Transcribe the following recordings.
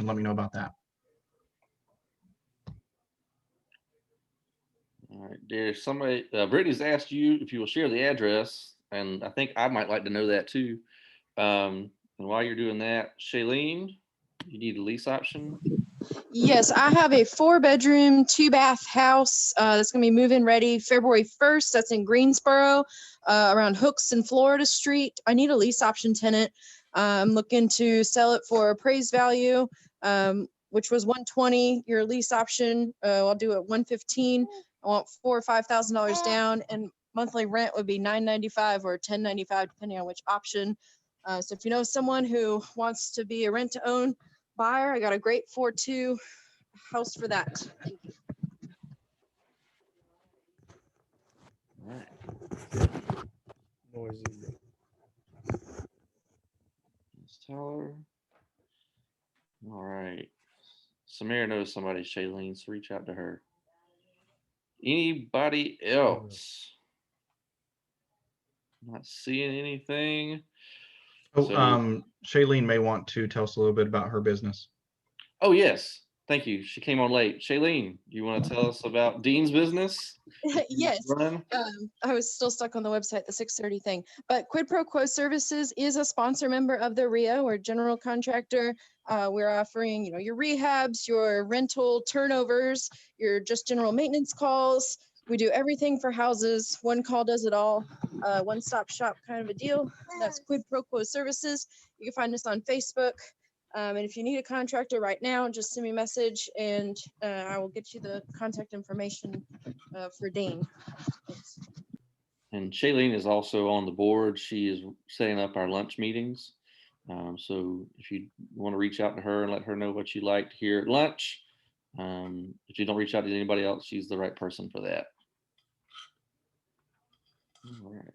let me know about that. All right, there's somebody, Brittany's asked you if you will share the address, and I think I might like to know that too. And while you're doing that, Shailene, you need a lease option? Yes, I have a 4-bedroom, 2-bath house that's going to be move-in ready February 1st. That's in Greensboro, around Hooks and Florida Street. I need a lease option tenant. I'm looking to sell it for appraised value, which was $120. Your lease option, I'll do it $115. I want $4,000 or $5,000 down, and monthly rent would be $995 or $1095, depending on which option. So if you know someone who wants to be a rent-to-own buyer, I got a great 4.2 house for that. Thank you. All right. Let's tell her. All right. Samira knows somebody, Shailene, so reach out to her. Anybody else? Not seeing anything. Oh, So- Shailene may want to tell us a little bit about her business. Oh, yes. Thank you. She came on late. Shailene, you want to tell us about Dean's business? Yes. Run? I was still stuck on the website, the 6:30 thing. But Quid Pro Quo Services is a sponsor member of the REIA. We're a general contractor. We're offering, your rehabs, your rental turnovers, your just general maintenance calls. We do everything for houses. One call does it all. One-stop shop kind of a deal. That's Quid Pro Quo Services. You can find us on Facebook. And if you need a contractor right now, just send me a message and I will get you the contact information for Dean. Thanks. And Shailene is also on the board. She is setting up our lunch meetings. So if you want to reach out to her and let her know what you'd like to hear at lunch, if you don't reach out to anybody else, she's the right person for that. All right.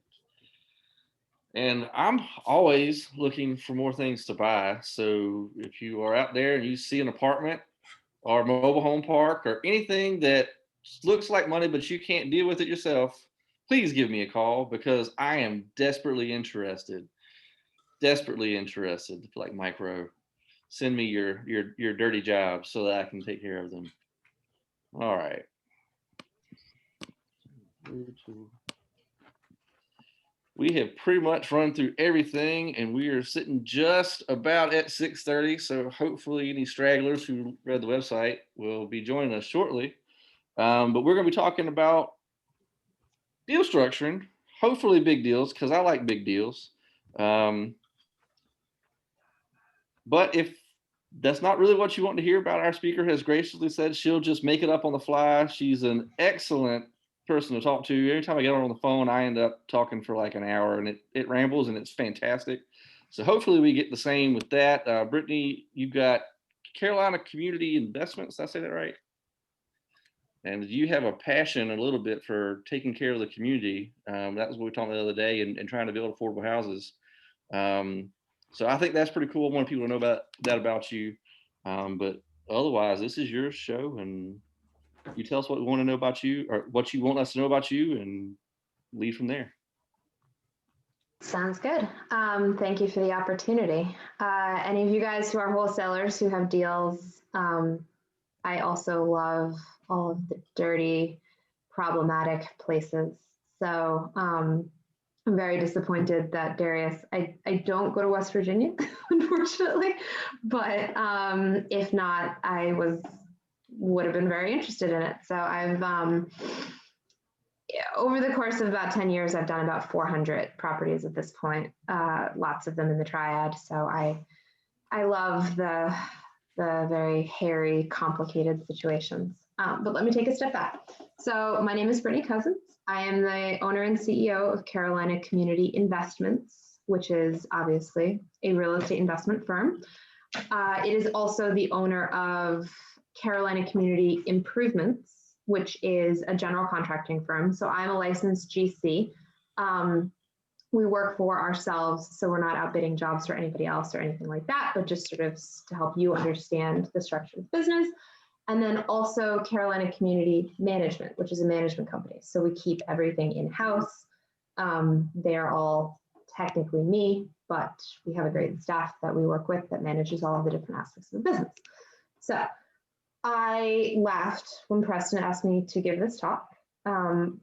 And I'm always looking for more things to buy. So if you are out there and you see an apartment or a mobile home park or anything that looks like money, but you can't deal with it yourself, please give me a call because I am desperately interested, like Micro. Send me your dirty jobs so that I can take care of them. All right. We have pretty much run through everything and we are sitting just about at 6:30. So hopefully any stragglers who read the website will be joining us shortly. But we're going to be talking about deal structuring, hopefully big deals, because I like big deals. But if that's not really what you want to hear about, our speaker has graciously said she'll just make it up on the fly. She's an excellent person to talk to. Every time I get her on the phone, I end up talking for like an hour and it rambles and it's fantastic. So hopefully we get the same with that. Brittany, you've got Carolina Community Investments. Did I say that right? And you have a passion a little bit for taking care of the community. That was what we talked about the other day and trying to build affordable houses. So I think that's pretty cool. I want people to know about that about you. But otherwise, this is your show and you tell us what we want to know about you or what you want us to know about you and lead from there. Sounds good. Thank you for the opportunity. Any of you guys who are wholesalers who have deals, I also love all of the dirty, problematic places. So I'm very disappointed that Darius, I don't go to West Virginia, unfortunately, but if not, I would have been very interested in it. So I've, over the course of about 10 years, I've done about 400 properties at this point, lots of them in the Triad. So I love the very hairy, complicated situations. But let me take a step back. So my name is Brittany Cousins. I am the owner and CEO of Carolina Community Investments, which is obviously a real estate investment firm. It is also the owner of Carolina Community Improvements, which is a general contracting firm. So I'm a licensed GC. We work for ourselves, so we're not outbidding jobs for anybody else or anything like that, but just sort of to help you understand the structure of the business. And then also Carolina Community Management, which is a management company. So we keep everything in-house. They are all technically me. but we have a great staff that we work with that manages all of the different aspects of the business. So I laughed when Preston asked me to give this talk,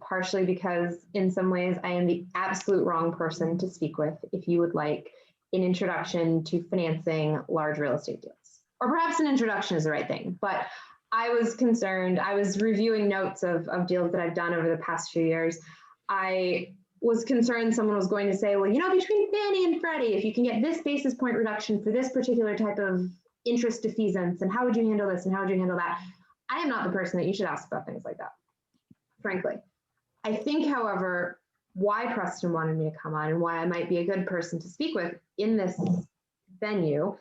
partially because in some ways I am the absolute wrong person to speak with if you would like an introduction to financing large real estate deals. Or perhaps an introduction is the right thing, but I was concerned. I was reviewing notes of deals that I've done over the past few years. I was concerned someone was going to say, well, you know, between Fannie and Freddie, if you can get this basis point reduction for this particular type of interest defeasance, and how would you handle this and how would you handle that? I am not the person that you should ask about things like that, frankly. I think, however, why Preston wanted me to come on and why I might be a good person to speak with in this venue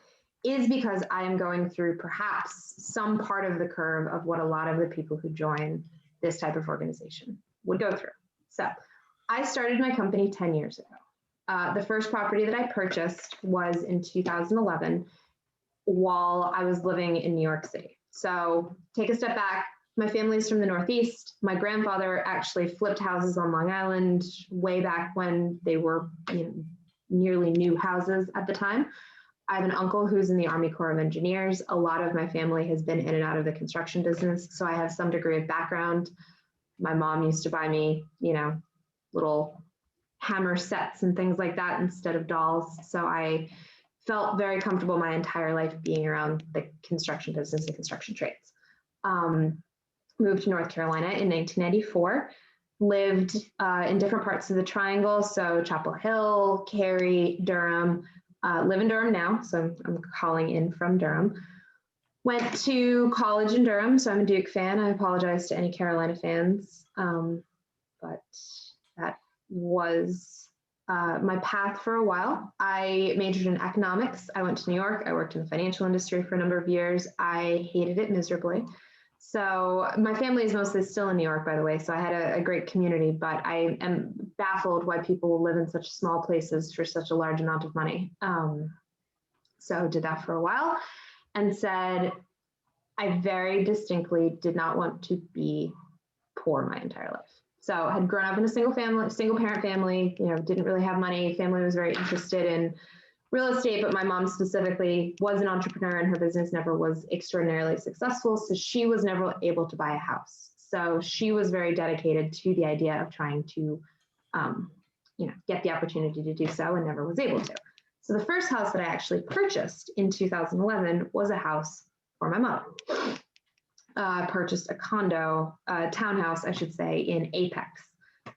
is because I am going through perhaps some part of the curve of what a lot of the people who join this type of organization would go through. So I started my company 10 years ago. The first property that I purchased was in 2011 while I was living in New York City. So take a step back. My family's from the Northeast. My grandfather actually flipped houses on Long Island way back when they were, you know, nearly new houses at the time. I have an uncle who's in the Army Corps of Engineers. A lot of my family has been in and out of the construction business, so I have some degree of background. My mom used to buy me, you know, little hammer sets and things like that instead of dolls. So I felt very comfortable my entire life being around the construction business and construction trades. Moved to North Carolina in 1994, lived in different parts of the triangle. So Chapel Hill, Cary, Durham, live in Durham now. So I'm calling in from Durham. Went to college in Durham. So I'm a Duke fan. I apologize to any Carolina fans. But that was my path for a while. I majored in economics. I went to New York. I worked in the financial industry for a number of years. I hated it miserably. So my family is mostly still in New York, by the way. So I had a great community, but I am baffled why people will live in such small places for such a large amount of money. So did that for a while and said, I very distinctly did not want to be poor my entire life. So I had grown up in a single parent family, you know, didn't really have money. Family was very interested in real estate, but my mom specifically was an entrepreneur and her business never was extraordinarily successful. So she was never able to buy a house. So she was very dedicated to the idea of trying to, you know, get the opportunity to do so and never was able to. So the first house that I actually purchased in 2011 was a house for my mother. Purchased a condo, townhouse, I should say, in Apex.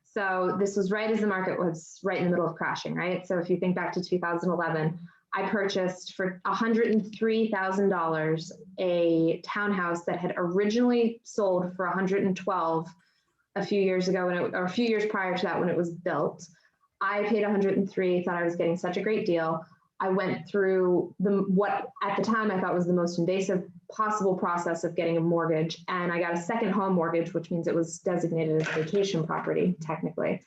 So this was right as the market was right in the middle of crashing, right? So if you think back to 2011, I purchased for $103,000 a townhouse that had originally sold for $112 a few years ago, or a few years prior to that when it was built. I paid $103, thought I was getting such a great deal. I went through what at the time I thought was the most invasive possible process of getting a mortgage, and I got a second home mortgage, which means it was designated as vacation property, technically.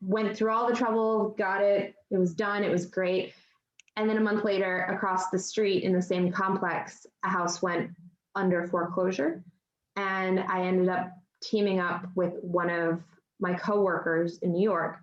Went through all the trouble, got it, it was done, it was great. And then a month later, across the street in the same complex, a house went under foreclosure, and I ended up teaming up with one of my coworkers in New York.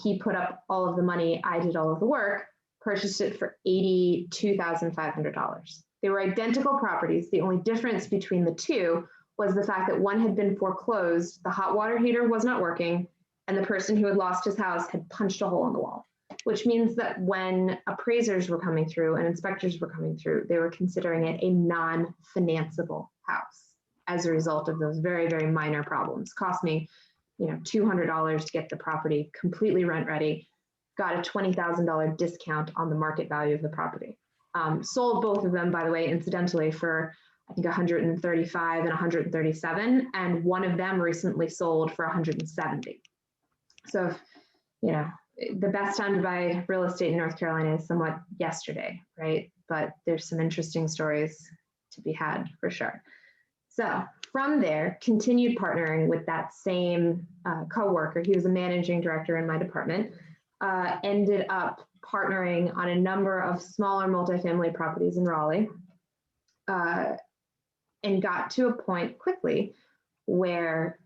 He put up all of the money, I did all of the work, purchased it for $82,500. They were identical properties. The only difference between the two was the fact that one had been foreclosed, the hot water heater was not working, and the person who had lost his house had punched a hole in the wall, which means that when appraisers were coming through and inspectors were coming through, they were considering it a non-financeable house as a result of those very, very minor problems. Cost me, you know, $200 to get the property completely rent ready, got a $20,000 discount on the market value of the property. Sold both of them, by the way, incidentally, for I think 135 and 137, and one of them recently sold for 170. So, you know, the best time to buy real estate in North Carolina is somewhat yesterday, right? But there's some interesting stories to be had for sure. So from there, continued partnering with that same coworker. He was a managing director in my department. Ended up partnering on a number of smaller multifamily properties in Raleigh, and got to a point quickly where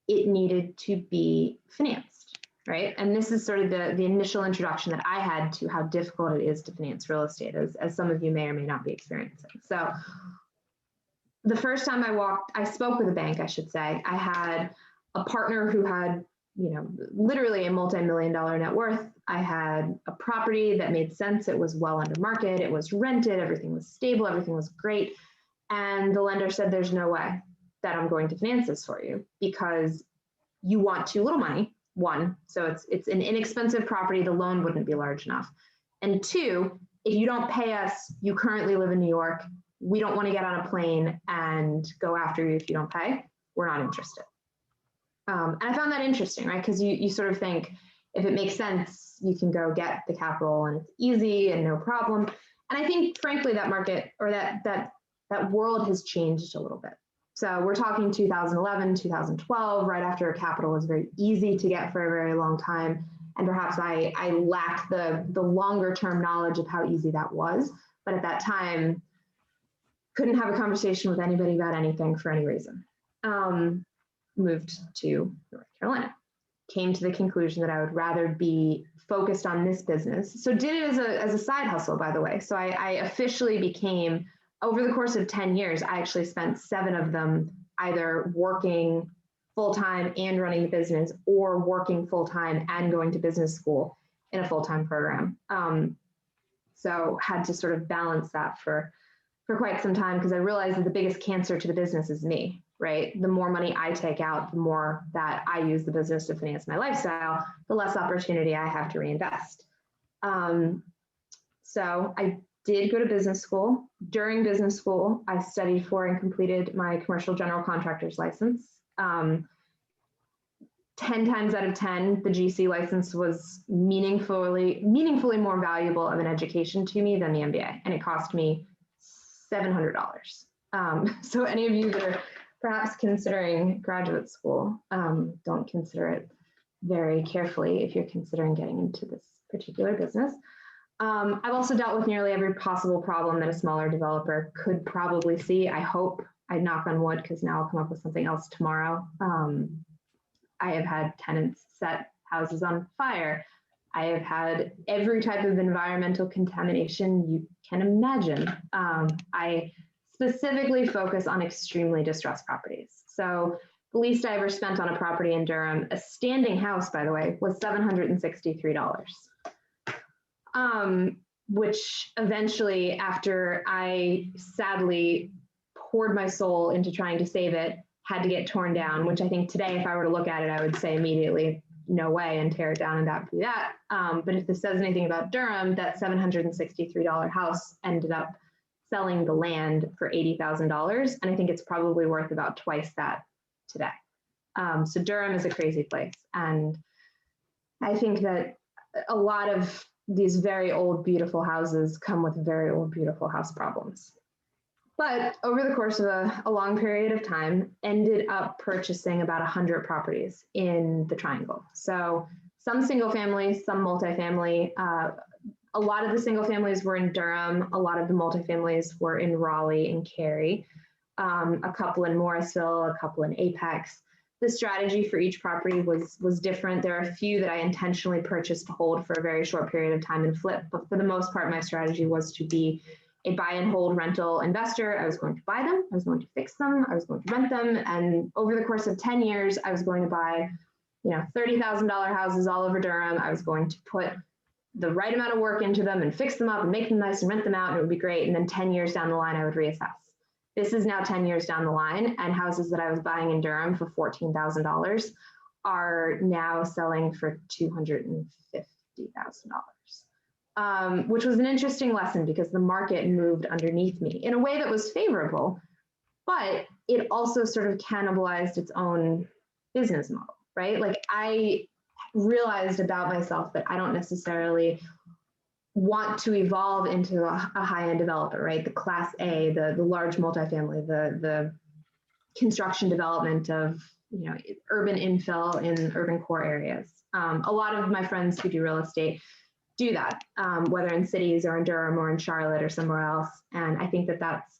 it needed to be financed. right? And this is sort of the initial introduction that I had to how difficult it is to finance real estate, as some of you may or may not be experiencing. So the first time I spoke with a bank, I should say. I had a partner who had, literally a multi-million-dollar net worth. I had a property that made sense. It was well under market. It was rented. Everything was stable. Everything was great. And the lender said, there's no way that I'm going to finance this for you because you want too little money. One, so it's an inexpensive property. The loan wouldn't be large enough. And two, if you don't pay us, you currently live in New York. We don't want to get on a plane and go after you if you don't pay. We're not interested. And I found that interesting, right? Because you sort of think if it makes sense, you can go get the capital and it's easy and no problem. And I think, frankly, that market or that world has changed a little bit. So we're talking 2011, 2012, right after capital was very easy to get for a very long time. And perhaps I lack the longer term knowledge of how easy that was. But at that time, couldn't have a conversation with anybody about anything for any reason. Moved to North Carolina. Came to the conclusion that I would rather be focused on this business. So did it as a side hustle, by the way. So I officially became, over the course of 10 years, I actually spent 7 of them either working full-time and running the business or working full-time and going to business school in a full-time program. So had to sort of balance that for quite some time because I realized that the biggest cancer to the business is me, right? The more money I take out, the more that I use the business to finance my lifestyle, the less opportunity I have to reinvest. So I did go to business school. During business school, I studied for and completed my commercial general contractor's license. 10 times out of 10, the GC license was meaningfully more valuable of an education to me than the MBA, and it cost me $700. So any of you that are perhaps considering graduate school, don't consider it very carefully if you're considering getting into this particular business. I've also dealt with nearly every possible problem that a smaller developer could probably see. I hope, I knock on wood, because now I'll come up with something else tomorrow. I have had tenants set houses on fire. I have had every type of environmental contamination you can imagine. I specifically focus on extremely distressed properties. So the least I ever spent on a property in Durham, a standing house, by the way, was $763. Which eventually, after I sadly poured my soul into trying to save it, had to get torn down, which I think today, if I were to look at it, I would say immediately, no way, and tear it down, and that would be that. But if this says anything about Durham, that $763 house ended up selling the land for $80,000. And I think it's probably worth about twice that today. So Durham is a crazy place. And I think that a lot of these very old, beautiful houses come with very old, beautiful house problems. But over the course of a long period of time, ended up purchasing about 100 properties in the Triangle. So some single family, some multifamily. A lot of the single families were in Durham. A lot of the multifamilies were in Raleigh and Cary. A couple in Morrisville, a couple in Apex. The strategy for each property was different. There are a few that I intentionally purchased to hold for a very short period of time and flip. But for the most part, my strategy was to be a buy and hold rental investor. I was going to buy them. I was going to fix them. I was going to rent them. And over the course of 10 years, I was going to buy, $30,000 houses all over Durham. I was going to put the right amount of work into them and fix them up and make them nice and rent them out. And it would be great. And then 10 years down the line, I would reassess. This is now 10 years down the line, and houses that I was buying in Durham for $14,000 are now selling for $250,000, which was an interesting lesson because the market moved underneath me in a way that was favorable, but it also sort of cannibalized its own business model, right? Like I realized about myself that I don't necessarily want to evolve into a high-end developer, right? The class A, the large multifamily, the construction development of, urban infill in urban core areas. A lot of my friends who do real estate do that, whether in cities or in Durham or in Charlotte or somewhere else. And I think that that's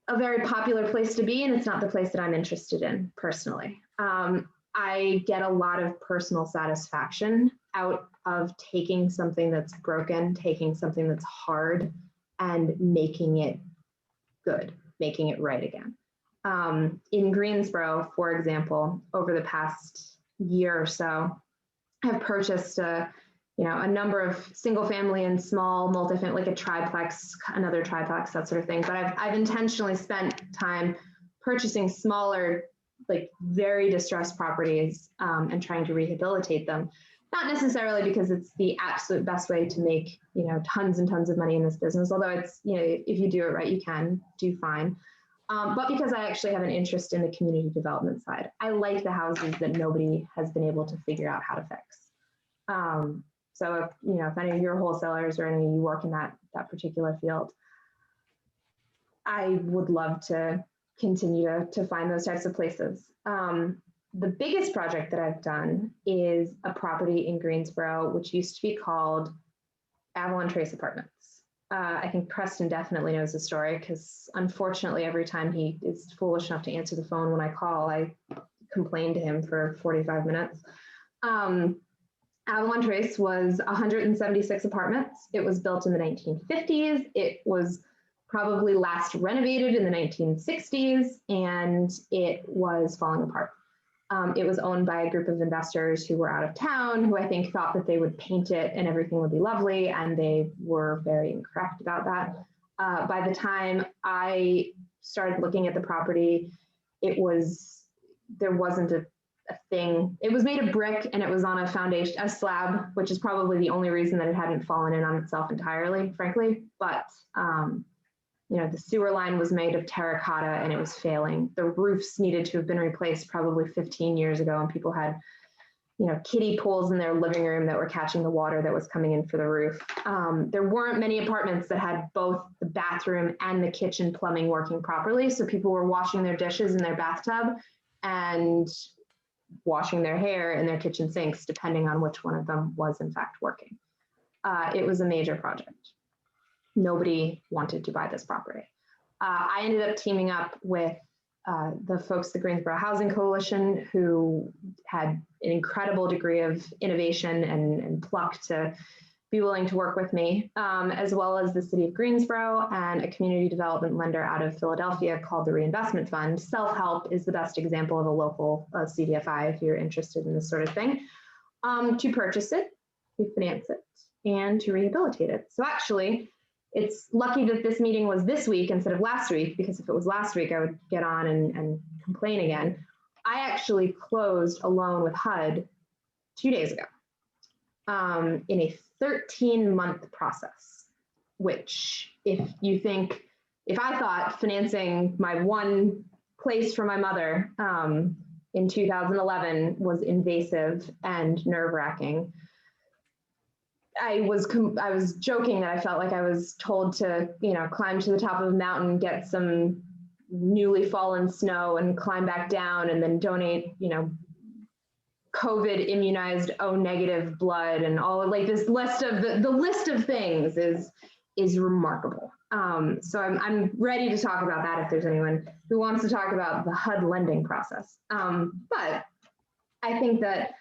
a very popular place to be, and it's not the place that I'm interested in personally. I get a lot of personal satisfaction out of taking something that's broken, taking something that's hard, and making it good, making it right again. In Greensboro, for example, over the past year or so, I've purchased a number of single family and small multifamily, like a triplex, another triplex, that sort of thing. But I've intentionally spent time purchasing smaller, like very distressed properties and trying to rehabilitate them. Not necessarily because it's the absolute best way to make, tons and tons of money in this business, although it's, if you do it right, you can do fine. But because I actually have an interest in the community development side. I like the houses that nobody has been able to figure out how to fix. So if any of your wholesalers or any of you work in that particular field, I would love to continue to find those types of places. The biggest project that I've done is a property in Greensboro, which used to be called Avalon Trace Apartments. I think Preston definitely knows the story because unfortunately, every time he is foolish enough to answer the phone when I call, I complain to him for 45 minutes. Avalon Trace was 176 apartments. It was built in the 1950s. It was probably last renovated in the 1960s, and it was falling apart. It was owned by a group of investors who were out of town, who I think thought that they would paint it and everything would be lovely, and they were very incorrect about that. By the time I started looking at the property, there wasn't a thing. It was made of brick and it was on a foundation, a slab, which is probably the only reason that it hadn't fallen in on itself entirely, frankly. But the sewer line was made of terracotta and it was failing. The roofs needed to have been replaced probably 15 years ago, and people had, kiddie pools in their living room that were catching the water that was coming in for the roof. There weren't many apartments that had both the bathroom and the kitchen plumbing working properly. So people were washing their dishes in their bathtub and washing their hair in their kitchen sinks, depending on which one of them was in fact working. It was a major project. Nobody wanted to buy this property. I ended up teaming up with the folks, the Greensboro Housing Coalition, who had an incredible degree of innovation and pluck to be willing to work with me, as well as the city of Greensboro and a community development lender out of Philadelphia called the Reinvestment Fund. Self-help is the best example of a local CDFI if you're interested in this sort of thing, to purchase it, to finance it, and to rehabilitate it. So actually, it's lucky that this meeting was this week instead of last week, because if it was last week, I would get on and complain again. I actually closed a loan with HUD 2 days ago in a 13-month process, which if I thought financing my one place for my mother in 2011 was invasive and nerve-wracking, I was joking that I felt like I was told to, climb to the top of a mountain, get some newly fallen snow and climb back down and then donate, COVID immunized O negative blood and all, like this list of the list of things is remarkable. So I'm ready to talk about that if there's anyone who wants to talk about the HUD lending process. But I think that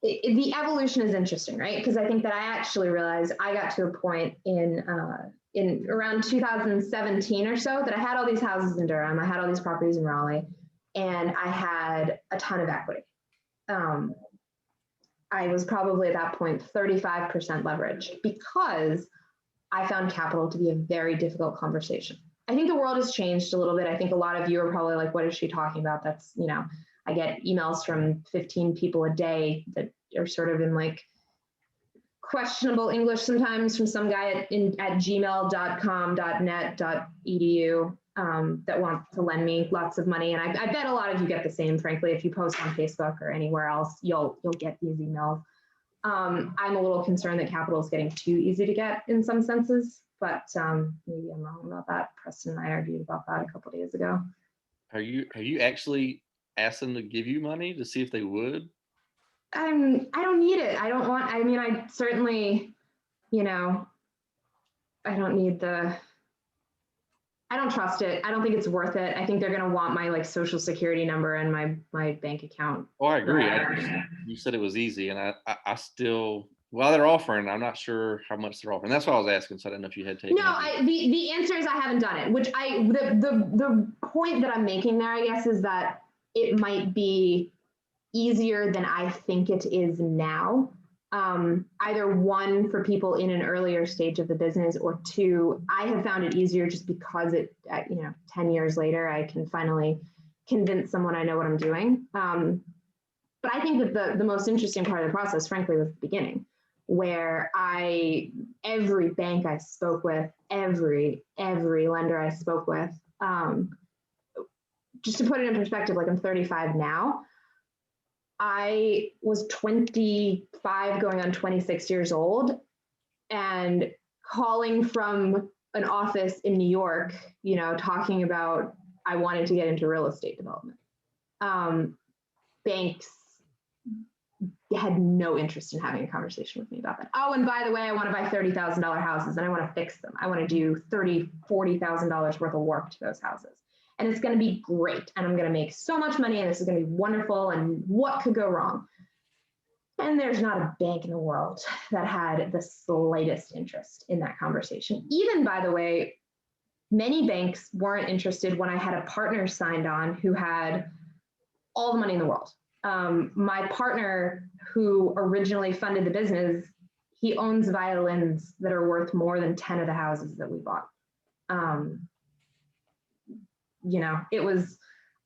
the evolution is interesting, right? Because I think that I actually realized I got to a point in around 2017 or so that I had all these houses in Durham, I had all these properties in Raleigh, and I had a ton of equity. I was probably at that point 35% leverage because I found capital to be a very difficult conversation. I think the world has changed a little bit. I think a lot of you are probably like, what is she talking about? That's, I get emails from 15 people a day that are sort of in like questionable English sometimes from some guy at gmail.com.net.edu that wants to lend me lots of money. And I bet a lot of you get the same, frankly. If you post on Facebook or anywhere else, you'll get these emails. I'm a little concerned that capital is getting too easy to get in some senses, but maybe I'm wrong about that. Preston and I argued about that a couple of days ago. Have you actually asked them to give you money to see if they would? I don't need it. I don't want, I certainly, I don't need I don't trust it. I don't think it's worth it. I think they're going to want my like social security number and my bank account. Oh, I agree. You said it was easy, and I still, while they're offering, I'm not sure how much they're offering. That's why I was asking, so I didn't know if you had taken No, it. the answer is I haven't done it, which the point that I'm making there, I guess, is that it might be easier than I think it is now. Either one, for people in an earlier stage of the business, or two, I have found it easier just because 10 years later, I can finally convince someone I know what I'm doing. But I think that the most interesting part of the process, frankly, was the beginning, where every bank I spoke with, every lender I spoke with, just to put it in perspective, like I'm 35 now. I was 25 going on 26 years old and calling from an office in New York, talking about I wanted to get into real estate development. Banks had no interest in having a conversation with me about that. Oh, and by the way, I want to buy $30,000 houses and I want to fix them. I want to do $30,000, $40,000 worth of work to those houses. And it's going to be great. And I'm going to make so much money and this is going to be wonderful. And what could go wrong? And there's not a bank in the world that had the slightest interest in that conversation. Even, by the way, many banks weren't interested when I had a partner signed on who had all the money in the world. My partner, who originally funded the business, he owns violins that are worth more than 10 of the houses that we bought. It was,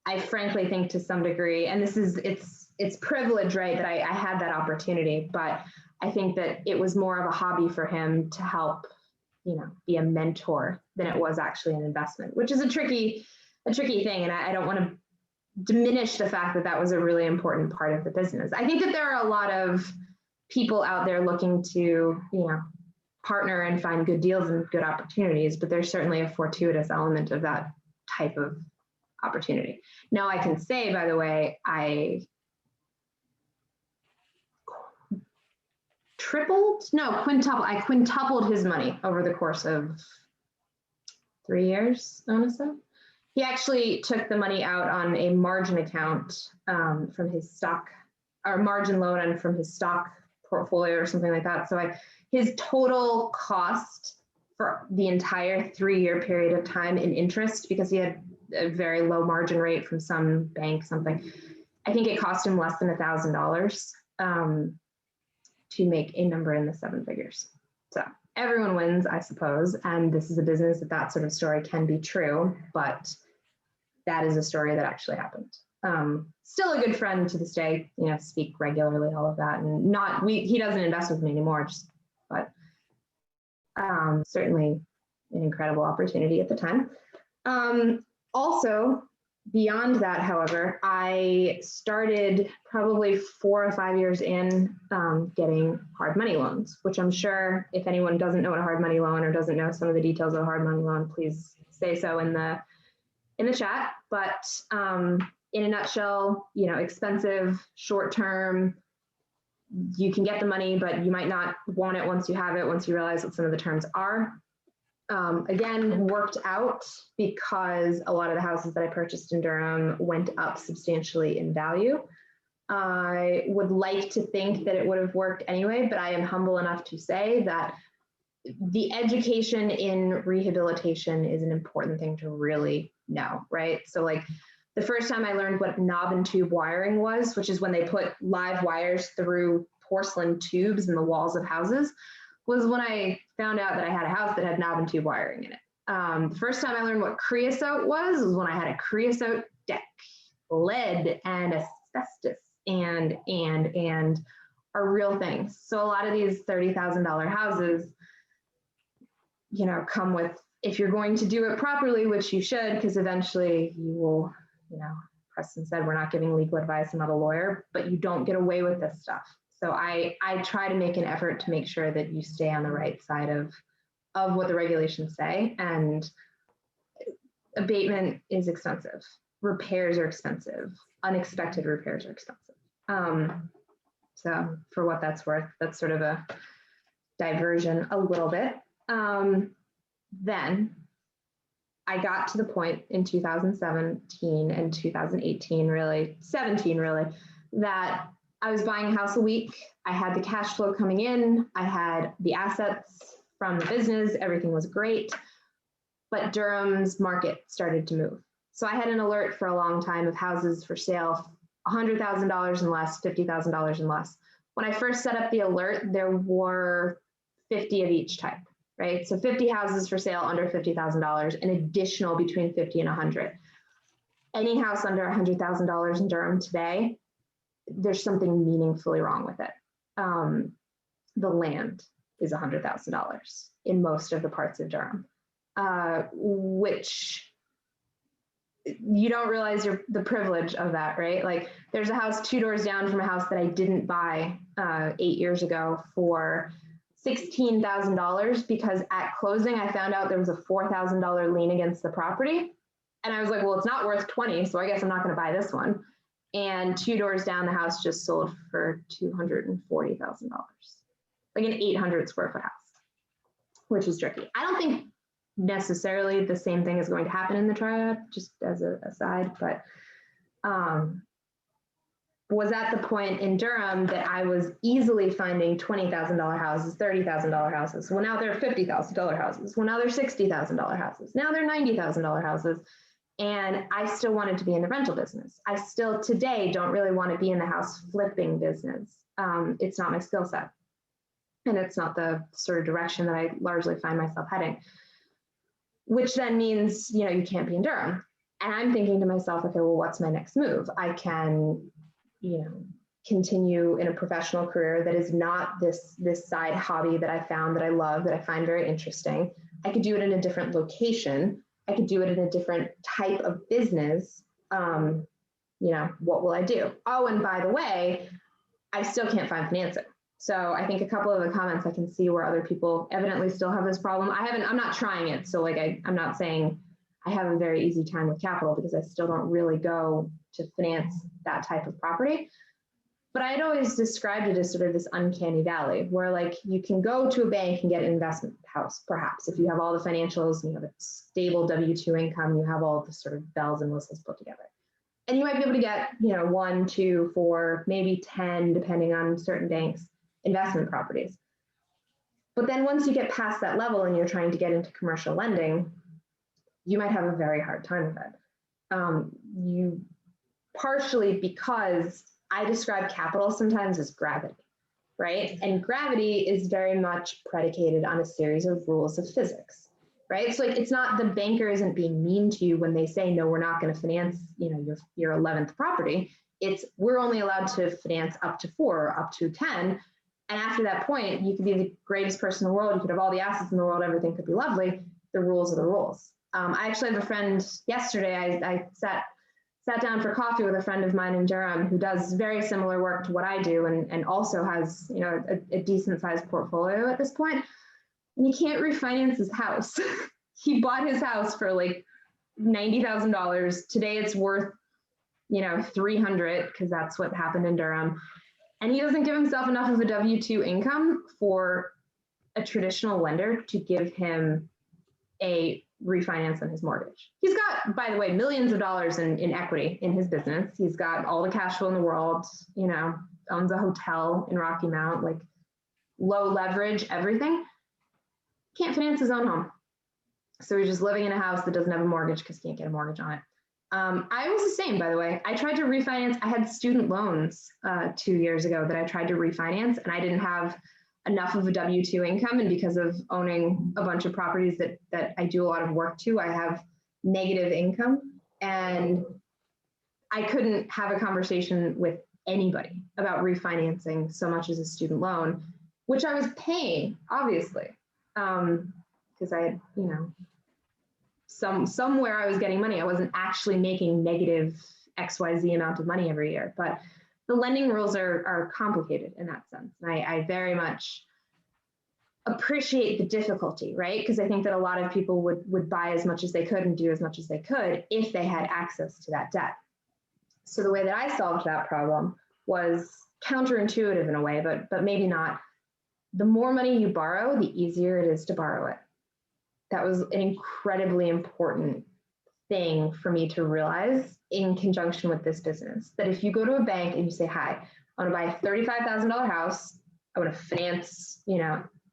I frankly think, to some degree, and it's privilege, right, that I had that opportunity, but I think that it was more of a hobby for him to help, be a mentor than it was actually an investment, which is a tricky thing. And I don't want to diminish the fact that that was a really important part of the business. I think that there are a lot of people out there looking to, partner and find good deals and good opportunities, but there's certainly a fortuitous element of that type of opportunity. Now, I can say, by the way, I quintupled his money over the course of 3 years, honestly. He actually took the money out on a margin account from his stock, or margin loan and from his stock portfolio or something like that. So his total cost for the entire 3-year period of time in interest, because he had a very low margin rate from some bank, I think it cost him less than $1,000 to make a number in the 7 figures. So everyone wins, I suppose. And this is a business that sort of story can be true, but that is a story that actually happened. Still a good friend to this day, speak regularly, all of that. And he doesn't invest with me anymore, but certainly an incredible opportunity at the time. Also, beyond that, however, I started probably 4 or 5 years in getting hard money loans, which I'm sure if anyone doesn't know what a hard money loan or doesn't know some of the details of a hard money loan, please say so in the chat. But in a nutshell, expensive, short-term, you can get the money, but you might not want it once you have it, once you realize what some of the terms are. Again, worked out because a lot of the houses that I purchased in Durham went up substantially in value. I would like to think that it would have worked anyway, but I am humble enough to say that the education in rehabilitation is an important thing to really know, right? So like the first time I learned what knob and tube wiring was, which is when they put live wires through porcelain tubes in the walls of houses, was when I found out that I had a house that had knob and tube wiring in it. The first time I learned what creosote was when I had a creosote deck, lead and asbestos and are real things. So a lot of these $30,000 houses, come with, if you're going to do it properly, which you should, because eventually you will, Preston said, we're not giving legal advice, I'm not a lawyer, but you don't get away with this stuff. So I try to make an effort to make sure that you stay on the right side of what the regulations say. And abatement is expensive. Repairs are expensive. Unexpected repairs are expensive. So for what that's worth, that's sort of a diversion a little bit. Then I got to the point in 2017 and 2018, really, 17 really, that I was buying a house a week. I had the cash flow coming in. I had the assets from the business. Everything was great. But Durham's market started to move. So I had an alert for a long time of houses for sale, $100,000 and less, $50,000 and less. When I first set up the alert, there were 50 of each type, right? So 50 houses for sale under $50,000, an additional between 50 and 100. Any house under $100,000 in Durham today, there's something meaningfully wrong with it. The land is $100,000 in most of the parts of Durham, which you don't realize the privilege of that, right? Like there's a house 2 doors down from a house that I didn't buy 8 years ago for $16,000 because at closing I found out there was a $4,000 lien against the property. And I was like, well, it's not worth 20, so I guess I'm not going to buy this one. And 2 doors down, the house just sold for $240,000, like an 800 square foot house, which is tricky. I don't think necessarily the same thing is going to happen in the Triad, just as an aside, but was at the point in Durham that I was easily finding $20,000 houses, $30,000 houses. Well, now they're $50,000 houses. Well, now they're $60,000 houses. Now they're $90,000 houses. And I still wanted to be in the rental business. I still today don't really want to be in the house flipping business. It's not my skill set. And it's not the sort of direction that I largely find myself heading, which then means, you know, you can't be in Durham. And I'm thinking to myself, okay, well, what's my next move? I can, you know, continue in a professional career that is not this side hobby that I found that I love, that I find very interesting. I could do it in a different location. I could do it in a different type of business. You know, what will I do? Oh, and by the way, I still can't find financing. So I think a couple of the comments I can see where other people evidently still have this problem. I'm not trying it. So like, I'm not saying I have a very easy time with capital because I still don't really go to finance that type of property. But I'd always described it as sort of this uncanny valley where like you can go to a bank and get an investment house, perhaps, if you have all the financials, you have a stable W-2 income, you have all the sort of bells and whistles put together. And you might be able to get, you know, 1, 2, 4, maybe 10, depending on certain banks, investment properties. But then once you get past that level and you're trying to get into commercial lending, you might have a very hard time with it. You partially because I describe capital sometimes as gravity, right? And gravity is very much predicated on a series of rules of physics, right? So like, it's not, the banker isn't being mean to you when they say, no, we're not going to finance, you know, your 11th property. It's, we're only allowed to finance up to 4 or up to 10. And after that point, you could be the greatest person in the world. You could have all the assets in the world. Everything could be lovely. The rules are the rules. I actually have a friend yesterday. I sat down for coffee with a friend of mine in Durham who does very similar work to what I do and also has, you know, a decent sized portfolio at this point. And he can't refinance his house. He bought his house for like $90,000. Today it's worth, you know, 300 because that's what happened in Durham. And he doesn't give himself enough of a W-2 income for a traditional lender to give him a refinance on his mortgage. He's got, by the way, millions of dollars in equity in his business. He's got all the cash flow in the world, you know, owns a hotel in Rocky Mount, like low leverage, everything. Can't finance his own home. So he's just living in a house that doesn't have a mortgage because he can't get a mortgage on it. I was the same, by the way. I tried to refinance. I had student loans 2 years ago that I tried to refinance, and I didn't have enough of a W-2 income. And because of owning a bunch of properties that I do a lot of work to, I have negative income. And I couldn't have a conversation with anybody about refinancing so much as a student loan, which I was paying, obviously, because I had, you know, somewhere I was getting money. I wasn't actually making negative XYZ amount of money every year, but the lending rules are complicated in that sense. And I very much appreciate the difficulty, right? Because I think that a lot of people would buy as much as they could and do as much as they could if they had access to that debt. So the way that I solved that problem was counterintuitive in a way, but maybe not. The more money you borrow, the easier it is to borrow it. That was an incredibly important thing for me to realize in conjunction with this business, that if you go to a bank and you say, hi, I want to buy a $35,000 house, I want to finance,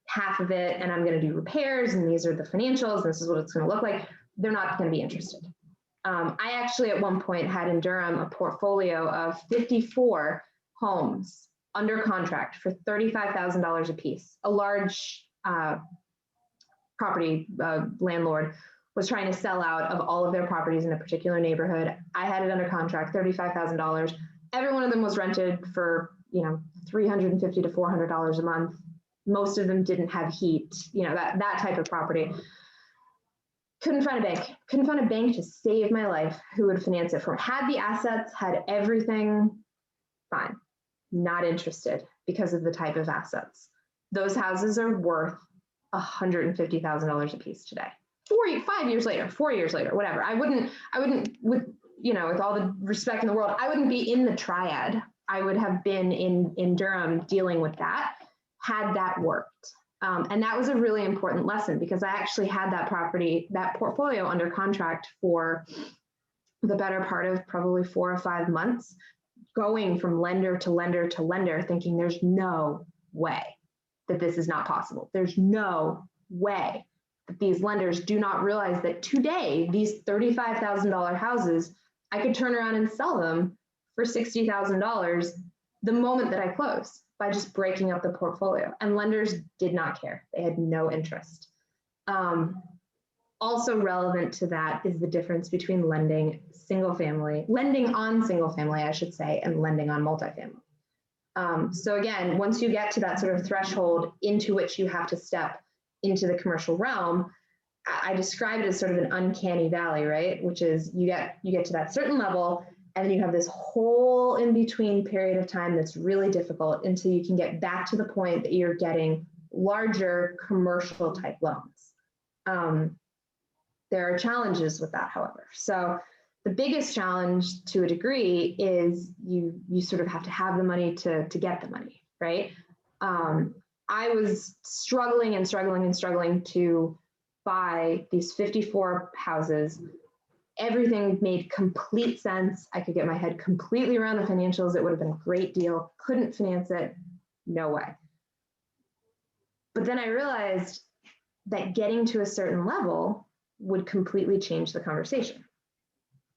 half of it, and I'm going to do repairs, and these are the financials, and this is what it's going to look like, they're not going to be interested. I actually at one point had in Durham a portfolio of 54 homes under contract for $35,000 a piece. A large property landlord was trying to sell out of all of their properties in a particular neighborhood. I had it under contract, $35,000. Every one of them was rented for, $350 to $400 a month. Most of them didn't have heat, that type of property. Couldn't find a bank to save my life who would finance it for me. Had the assets, had everything, fine. Not interested because of the type of assets. Those houses are worth $150,000 a piece today. 5 years later, 4 years later, whatever. I wouldn't with all the respect in the world, I wouldn't be in the Triad. I would have been in Durham dealing with that had that worked. And that was a really important lesson, because I actually had that portfolio under contract for the better part of probably 4 or 5 months, going from lender to lender to lender, thinking there's no way that this is not possible. There's no way that these lenders do not realize that today, these $35,000 houses, I could turn around and sell them for $60,000 the moment that I close by just breaking up the portfolio. And lenders did not care. They had no interest. Also relevant to that is the difference between lending on single family, I should say, and lending on multifamily. So again, once you get to that sort of threshold into which you have to step into the commercial realm, I describe it as sort of an uncanny valley, right? Which is you get to that certain level, and then you have this whole in-between period of time that's really difficult until you can get back to the point that you're getting larger commercial type loans. There are challenges with that, however. So the biggest challenge to a degree is you sort of have to have the money to get the money, right? I was struggling to buy these 54 houses. Everything made complete sense. I could get my head completely around the financials. It would have been a great deal. Couldn't finance it. No way. But then I realized that getting to a certain level would completely change the conversation.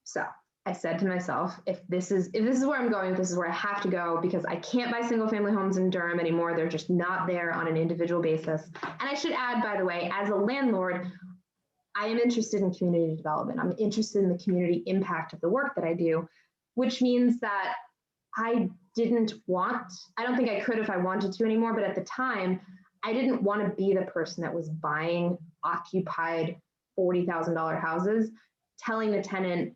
So I said to myself, if this is where I'm going, this is where I have to go, because I can't buy single family homes in Durham anymore. They're just not there on an individual basis. And I should add, by the way, as a landlord, I am interested in community development. I'm interested in the community impact of the work that I do, which means that I don't think I could if I wanted to anymore, but at the time, I didn't want to be the person that was buying occupied $40,000 houses, telling the tenant,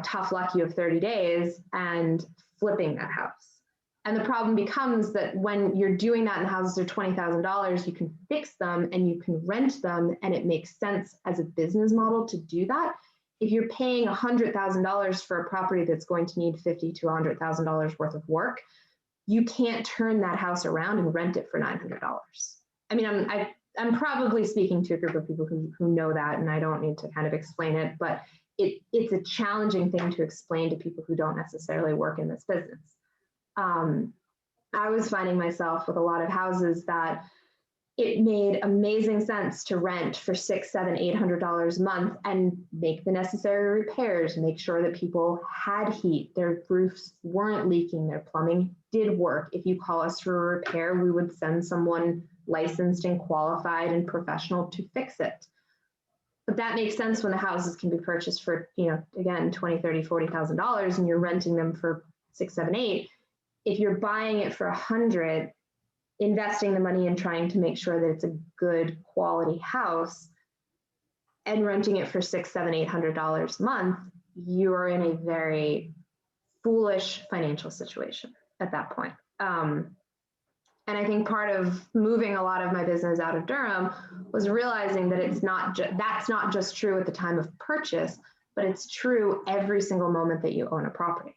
tough luck, you have 30 days, and flipping that house. And the problem becomes that when you're doing that and the houses are $20,000, you can fix them and you can rent them, and it makes sense as a business model to do that. If you're paying $100,000 for a property that's going to need $50,000 to $100,000 worth of work, you can't turn that house around and rent it for $900. I mean, I'm probably speaking to a group of people who know that, and I don't need to kind of explain it, but it's a challenging thing to explain to people who don't necessarily work in this business. I was finding myself with a lot of houses that it made amazing sense to rent for $600, $700, $800 a month and make the necessary repairs, make sure that people had heat, their roofs weren't leaking, their plumbing did work. If you call us for a repair, we would send someone licensed and qualified and professional to fix it. But that makes sense when the houses can be purchased for, again, $20,000, $30,000, $40,000, and you're renting them for $600, $700, $800. If you're buying it for $100,000, investing the money and trying to make sure that it's a good quality house, and renting it for $600, $700, $800 a month, you are in a very foolish financial situation at that point. And I think part of moving a lot of my business out of Durham was realizing that that's not just true at the time of purchase, but it's true every single moment that you own a property.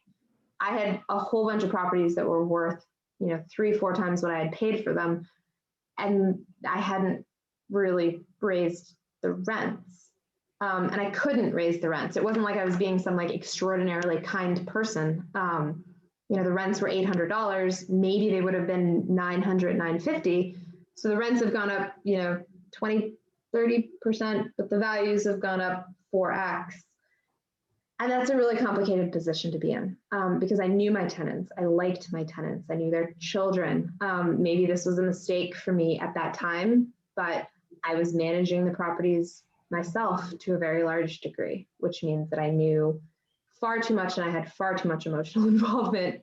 I had a whole bunch of properties that were worth, 3-4 times what I had paid for them. And I hadn't really raised the rents. And I couldn't raise the rents. It wasn't like I was being some like extraordinarily kind person. You know, the rents were $800. Maybe they would have been $900, $950. So the rents have gone up, you know, 20, 30%, but the values have gone up 4x. And that's a really complicated position to be in, because I knew my tenants. I liked my tenants. I knew their children. Maybe this was a mistake for me at that time, but I was managing the properties myself to a very large degree, which means that I knew far too much and I had far too much emotional involvement,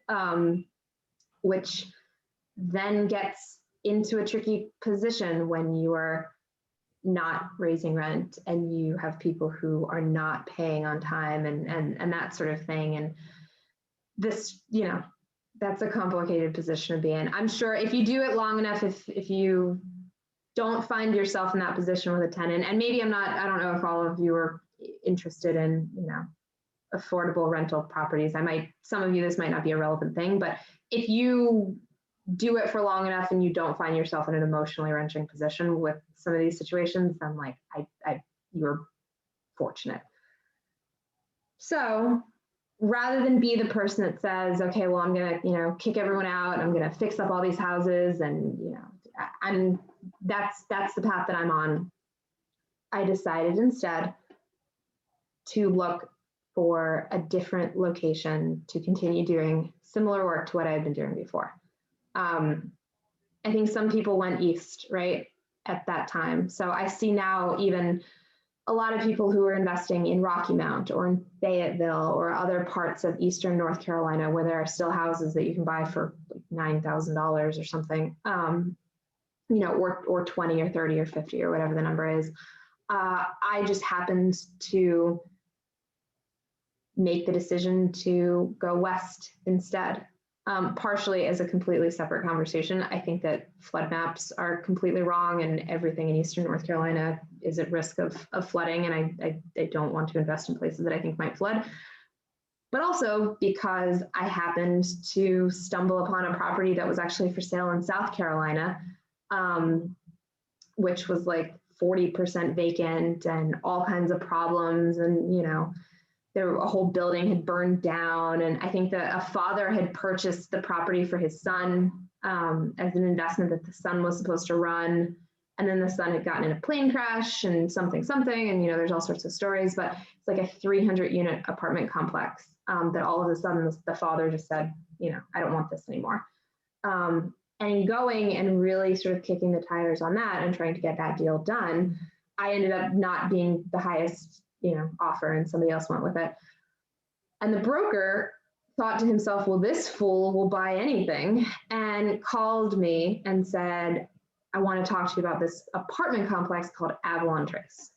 which then gets into a tricky position when you are not raising rent and you have people who are not paying on time and that sort of thing. And this, you know, that's a complicated position to be in. I'm sure if you do it long enough, if you don't find yourself in that position with a tenant, and maybe I don't know if all of you are interested in, you know, affordable rental properties. Some of you, this might not be a relevant thing, but if you do it for long enough and you don't find yourself in an emotionally wrenching position with some of these situations, then like you're fortunate. So rather than be the person that says, okay, well, I'm gonna, you know, kick everyone out, I'm gonna fix up all these houses, and you know, that's the path that I'm on. I decided instead to look for a different location to continue doing similar work to what I had been doing before. I think some people went east, right, at that time. So I see now even a lot of people who are investing in Rocky Mount or in Fayetteville or other parts of Eastern North Carolina where there are still houses that you can buy for like $9,000 or something, you know, or 20 or 30 or 50 or whatever the number is. I just happened to make the decision to go west instead. Partially as a completely separate conversation. I think that flood maps are completely wrong and everything in Eastern North Carolina is at risk of flooding, and I don't want to invest in places that I think might flood. But also because I happened to stumble upon a property that was actually for sale in South Carolina, which was like 40% vacant and all kinds of problems, and you know, a whole building had burned down. And I think that a father had purchased the property for his son as an investment that the son was supposed to run. And then the son had gotten in a plane crash and something, and, you know, there's all sorts of stories, but it's like a 300 unit apartment complex that all of a sudden the father just said, you know, I don't want this anymore. And going and really sort of kicking the tires on that and trying to get that deal done, I ended up not being the highest, you know, offer, and somebody else went with it. And the broker thought to himself, well, this fool will buy anything, and called me and said, I want to talk to you about this apartment complex called Avalon Trace.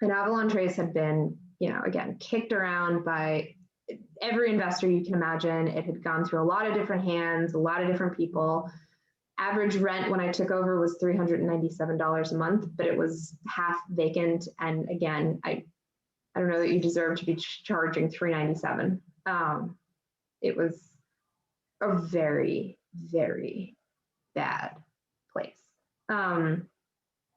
And Avalon Trace had been, you know, again, kicked around by every investor you can imagine. It had gone through a lot of different hands, a lot of different people. Average rent when I took over was $397 a month, but it was half vacant. And again, I don't know that you deserve to be charging $397. It was a very, very bad place.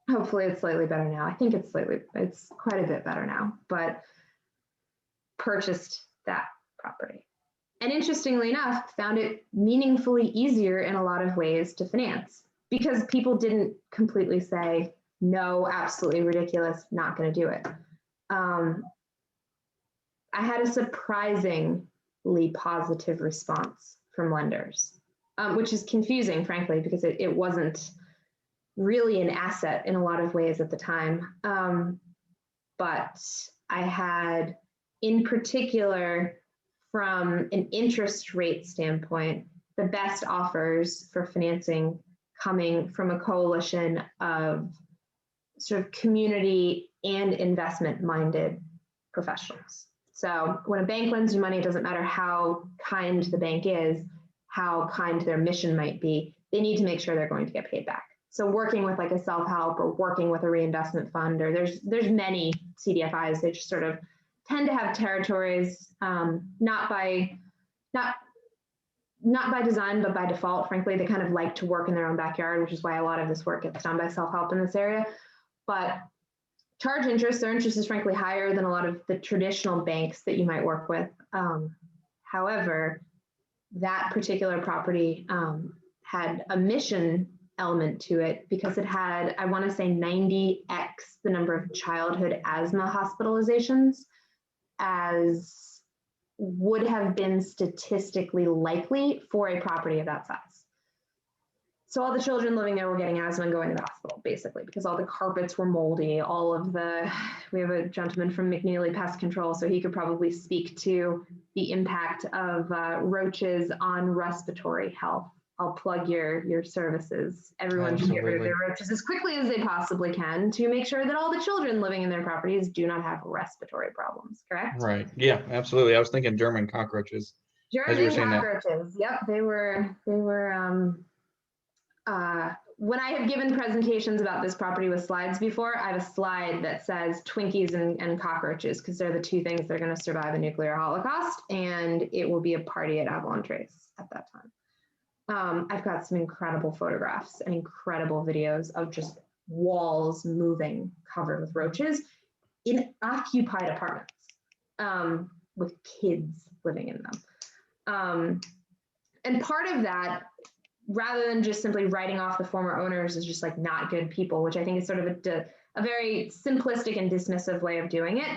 Hopefully it's slightly better now. I think it's quite a bit better now, but purchased that property. And interestingly enough, found it meaningfully easier in a lot of ways to finance because people didn't completely say, no, absolutely ridiculous, not going to do it. I had a surprisingly positive response from lenders, which is confusing, frankly, because it wasn't really an asset in a lot of ways at the time. But I had, in particular, from an interest rate standpoint, the best offers for financing coming from a coalition of sort of community and investment-minded professionals. So when a bank lends you money, it doesn't matter how kind the bank is, how kind their mission might be, they need to make sure they're going to get paid back. So working with like a self-help or working with a reinvestment fund, or there's many CDFIs, they just sort of tend to have territories, not by design, but by default. Frankly, they kind of like to work in their own backyard, which is why a lot of this work gets done by self-help in this area. But charge interest. Their interest is frankly higher than a lot of the traditional banks that you might work with. However, that particular property had a mission element to it because it had, I want to say 90x the number of childhood asthma hospitalizations as would have been statistically likely for a property of that size. So all the children living there were getting asthma and going to the hospital, basically, because all the carpets were moldy, we have a gentleman from McNeely Pest Control, so he could probably speak to the impact of roaches on respiratory health. I'll plug your services. Everyone should get rid of their roaches as quickly as they possibly can to make sure that all the children living in their properties do not have respiratory problems, correct? Right. Yeah, absolutely. I was thinking German cockroaches. German cockroaches. Yep, they were when I have given presentations about this property with slides before, I have a slide that says Twinkies and cockroaches, because they're the two things that are going to survive a nuclear holocaust, and it will be a party at Avalon Trace at that time. I've got some incredible photographs and incredible videos of just walls moving covered with roaches in occupied apartments with kids living in them. And part of that, rather than just simply writing off the former owners as just like not good people, which I think is sort of a very simplistic and dismissive way of doing it,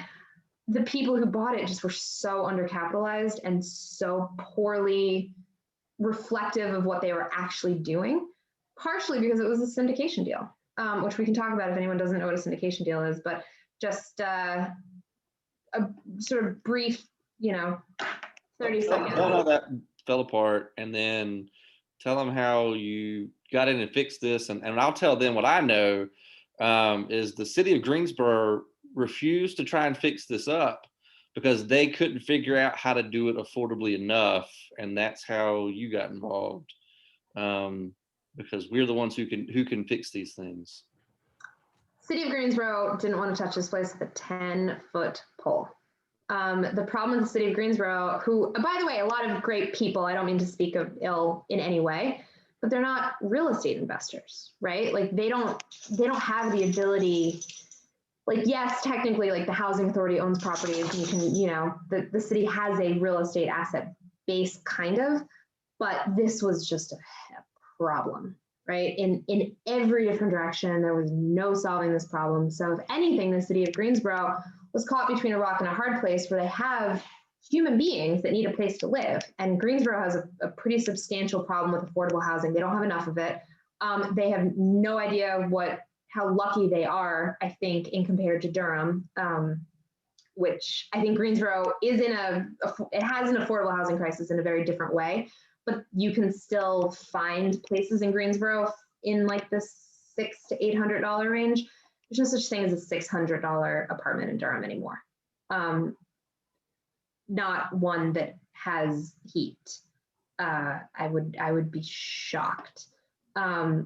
the people who bought it just were so undercapitalized and so poorly reflective of what they were actually doing, partially because it was a syndication deal, which we can talk about if anyone doesn't know what a syndication deal is, but just a sort of brief, 30 seconds. Tell how that fell apart, and then tell them how you got in and fixed this. And I'll tell them what I know is the city of Greensboro refused to try and fix this up because they couldn't figure out how to do it affordably enough. And that's how you got involved, because we're the ones who can fix these things. City of Greensboro didn't want to touch this place with a 10-foot pole. The problem with the city of Greensboro, who, by the way, a lot of great people, I don't mean to speak of ill in any way, but they're not real estate investors, right? Like they don't have the ability, like, yes, technically, like the housing authority owns properties and you can, the city has a real estate asset base kind of, but this was just a problem, right? In every different direction, there was no solving this problem. So if anything, the city of Greensboro was caught between a rock and a hard place where they have human beings that need a place to live. And Greensboro has a pretty substantial problem with affordable housing. They don't have enough of it. They have no idea how lucky they are, I think, in compared to Durham, which I think Greensboro is it has an affordable housing crisis in a very different way, but you can still find places in Greensboro in like the $600 to $800 range. There's no such thing as a $600 apartment in Durham anymore. Not one that has heat. I would be shocked.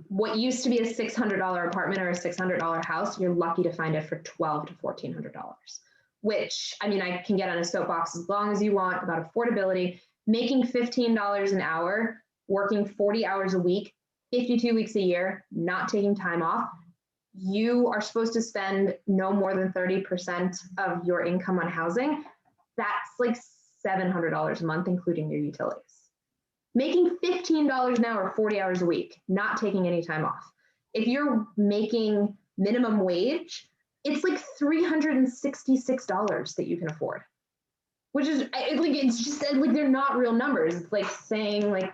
What used to be a $600 apartment or a $600 house, you're lucky to find it for $1,200 to $1,400, which, I mean, I can get on a soapbox as long as you want about affordability. Making $15 an hour, working 40 hours a week, 52 weeks a year, not taking time off, you are supposed to spend no more than 30% of your income on housing. That's like $700 a month, including your utilities. Making $15 an hour, 40 hours a week, not taking any time off. If you're making minimum wage, it's like $366 that you can afford, which is like, it's just like, they're not real numbers. It's like saying like,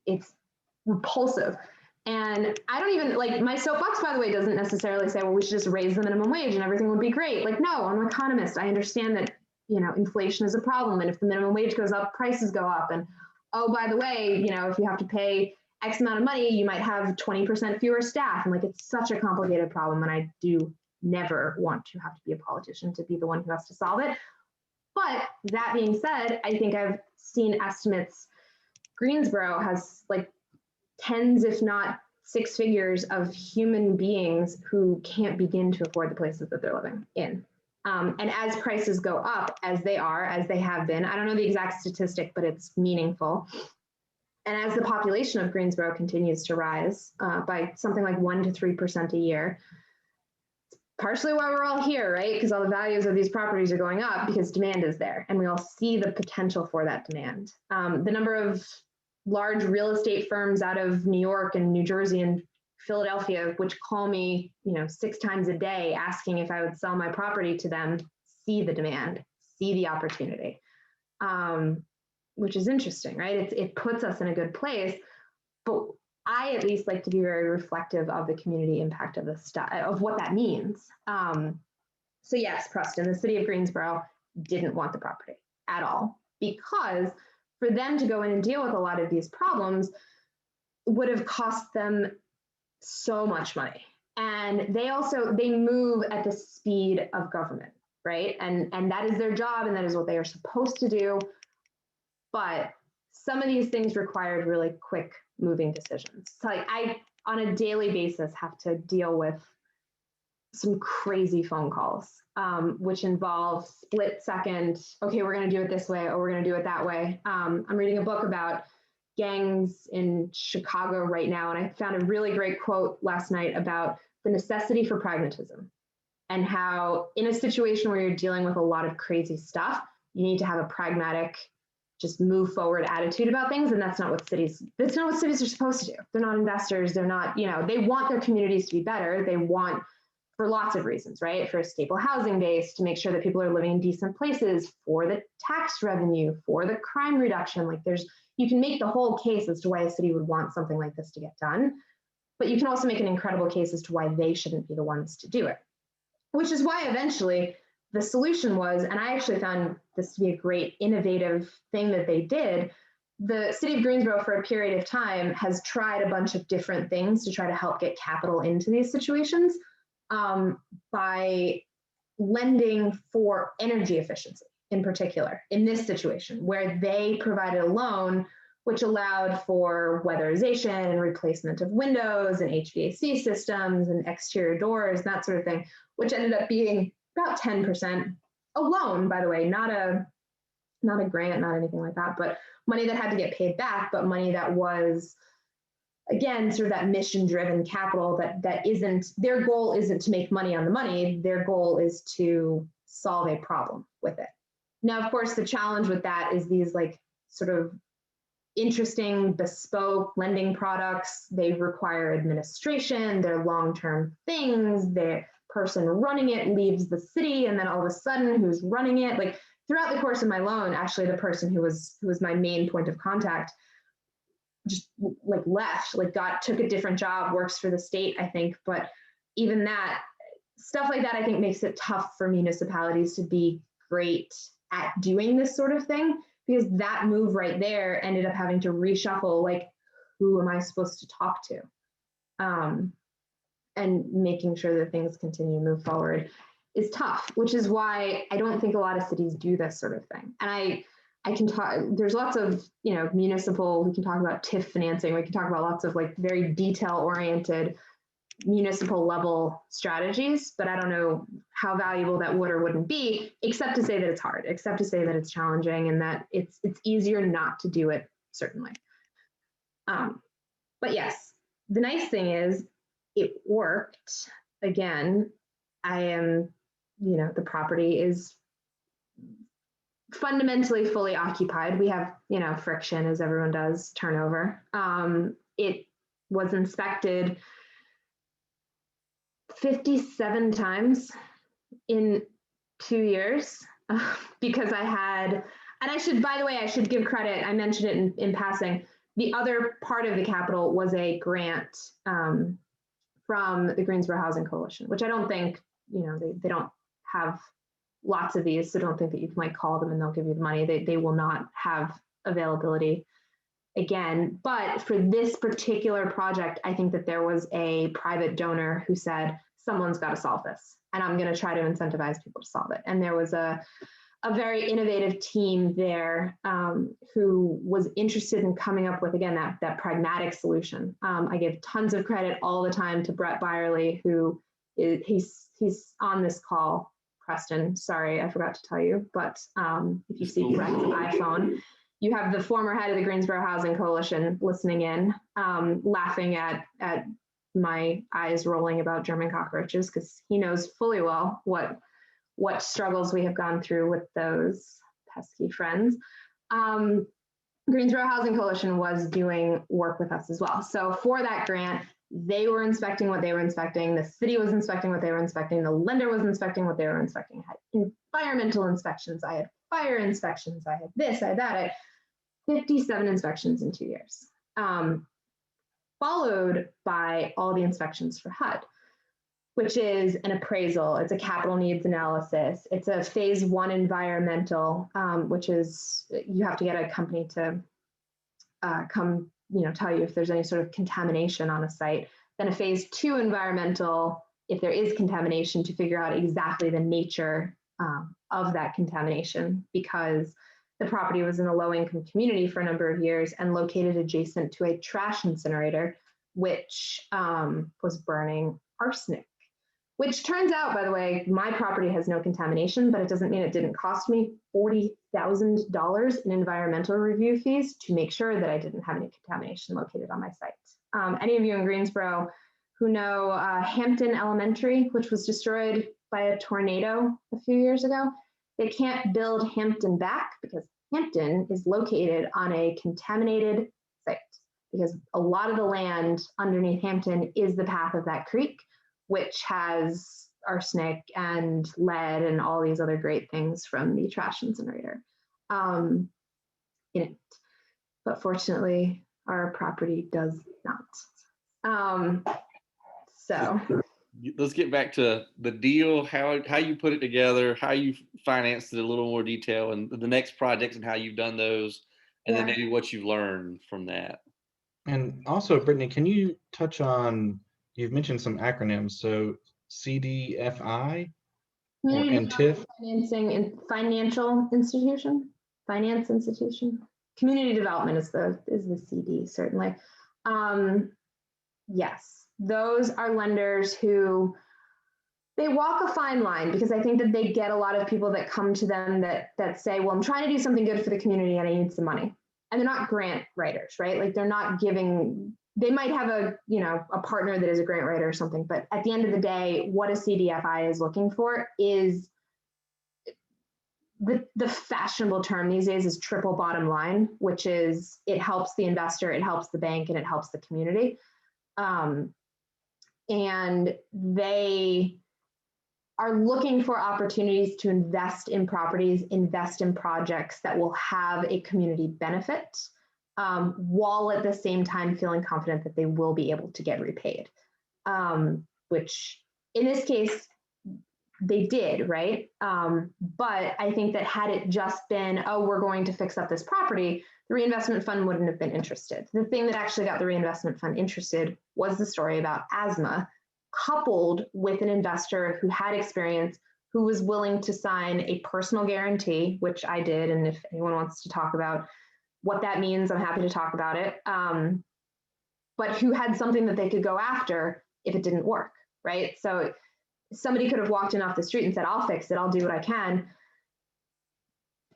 it's repulsive. And I don't even, like, my soapbox, by the way, doesn't necessarily say, well, we should just raise the minimum wage and everything would be great. Like, no, I'm an economist. I understand that, inflation is a problem. And if the minimum wage goes up, prices go up. And, oh, by the way, if you have to pay X amount of money, you might have 20% fewer staff. And like, it's such a complicated problem. And I do never want to have to be a politician to be the one who has to solve it. But that being said, I think I've seen estimates. Greensboro has like tens, if not six figures of human beings who can't begin to afford the places that they're living in. And as prices go up, as they have been, I don't know the exact statistic, but it's meaningful. And as the population of Greensboro continues to rise by something like 1 to 3% a year, partially why we're all here, right? Because all the values of these properties are going up because demand is there, and we all see the potential for that demand. The number of large real estate firms out of New York and New Jersey and Philadelphia, which call me, 6 times a day asking if I would sell my property to them, see the demand, see the opportunity, which is interesting, right? It puts us in a good place, but I at least like to be very reflective of the community impact of the stuff, of what that means. So yes, Preston, the city of Greensboro didn't want the property at all, because for them to go in and deal with a lot of these problems would have cost them so much money. And they move at the speed of government, right? And that is their job, and that is what they are supposed to do. But some of these things required really quick moving decisions. So like I, on a daily basis, have to deal with some crazy phone calls, which involve split second, okay, we're going to do it this way, or we're going to do it that way. I'm reading a book about gangs in Chicago right now, and I found a really great quote last night about the necessity for pragmatism, and how in a situation where you're dealing with a lot of crazy stuff, you need to have a pragmatic, just move forward attitude about things. And that's not what cities are supposed to do. They're not investors. They're not, they want their communities to be better. They want, for lots of reasons, right? For a stable housing base, to make sure that people are living in decent places, for the tax revenue, for the crime reduction. Like you can make the whole case as to why a city would want something like this to get done, but you can also make an incredible case as to why they shouldn't be the ones to do it. Which is why eventually the solution was, and I actually found this to be a great innovative thing that they did, the city of Greensboro for a period of time has tried a bunch of different things to try to help get capital into these situations, by lending for energy efficiency in particular in this situation, where they provided a loan which allowed for weatherization and replacement of windows and HVAC systems and exterior doors and that sort of thing, which ended up being about 10%. A loan, by the way, not a grant, not anything like that, but money that had to get paid back, but money that was, again, sort of that mission-driven capital that isn't, their goal isn't to make money on the money, their goal is to solve a problem with it. Now, of course, the challenge with that is these like sort of interesting bespoke lending products. They require administration, they're long-term things, the person running it leaves the city, and then all of a sudden who's running it, like throughout the course of my loan, actually the person who was my main point of contact just like left, like took a different job, works for the state, I think. But even that stuff like that, I think makes it tough for municipalities to be great at doing this sort of thing, because that move right there ended up having to reshuffle, like, who am I supposed to talk to? And making sure that things continue to move forward is tough, which is why I don't think a lot of cities do this sort of thing. And I can talk, there's lots of, municipal, we can talk about TIF financing, we can talk about lots of like very detail oriented municipal level strategies, but I don't know how valuable that would or wouldn't be, except to say that it's hard, except to say that it's challenging and that it's easier not to do it, certainly. But yes, the nice thing is it worked. Again, I am, the property is fundamentally fully occupied. We have, friction, as everyone does, turnover. It was inspected 57 times in 2 years because I had, and I should give credit, I mentioned it in passing, the other part of the capital was a grant from the Greensboro Housing Coalition, which I don't think, they don't have lots of these, so don't think that you can like call them and they'll give you the money. They will not have availability again. But for this particular project, I think that there was a private donor who said, someone's got to solve this, and I'm going to try to incentivize people to solve it. And there was a very innovative team there who was interested in coming up with, again, that pragmatic solution. I give tons of credit all the time to Brett Byerly, who he's on this call. Preston, sorry, I forgot to tell you, but if you see Brett's iPhone, you have the former head of the Greensboro Housing Coalition listening in, laughing at my eyes rolling about German cockroaches, because he knows fully well what struggles we have gone through with those pesky friends. Greensboro Housing Coalition was doing work with us as well. So for that grant, they were inspecting what they were inspecting. The city was inspecting what they were inspecting. The lender was inspecting what they were inspecting. I had environmental inspections. I had fire inspections. I had this, I had that. I had 57 inspections in 2 years, followed by all the inspections for HUD, which is an appraisal. It's a capital needs analysis. It's a phase 1 environmental, which is you have to get a company to come, tell you if there's any sort of contamination on a site. Then a phase 2 environmental, if there is contamination, to figure out exactly the nature of that contamination, because the property was in a low-income community for a number of years and located adjacent to a trash incinerator, which was burning arsenic. Which turns out, by the way, my property has no contamination, but it doesn't mean it didn't cost me $40,000 in environmental review fees to make sure that I didn't have any contamination located on my site. Any of you in Greensboro who know Hampton Elementary, which was destroyed by a tornado a few years ago, they can't build Hampton back because Hampton is located on a contaminated site, because a lot of the land underneath Hampton is the path of that creek, which has arsenic and lead and all these other great things from the trash incinerator in it. But fortunately, our property does not. So let's get back to the deal, how you put it together, how you financed it, a little more detail, and the next projects and how you've done those, and then maybe what you've learned from that. And also, Brittany, can you touch on, you've mentioned some acronyms, so CDFI and TIF? Financing and financial institution, finance institution. Community development is the CD, certainly. Yes, those are lenders who, they walk a fine line, because I think that they get a lot of people that come to them that say, well, I'm trying to do something good for the community and I need some money. And they're not grant writers, right? Like they're not giving, they might have a partner that is a grant writer or something, but at the end of the day, what a CDFI is looking for is the fashionable term these days is triple bottom line, which is it helps the investor, it helps the bank, and it helps the community. And they are looking for opportunities to invest in properties, invest in projects that will have a community benefit, while at the same time feeling confident that they will be able to get repaid, which in this case, they did, right? But I think that had it just been, oh, we're going to fix up this property, the reinvestment fund wouldn't have been interested. The thing that actually got the reinvestment fund interested was the story about asthma, coupled with an investor who had experience, who was willing to sign a personal guarantee, which I did. And if anyone wants to talk about what that means, I'm happy to talk about it. But who had something that they could go after if it didn't work, right? So somebody could have walked in off the street and said, I'll fix it, I'll do what I can.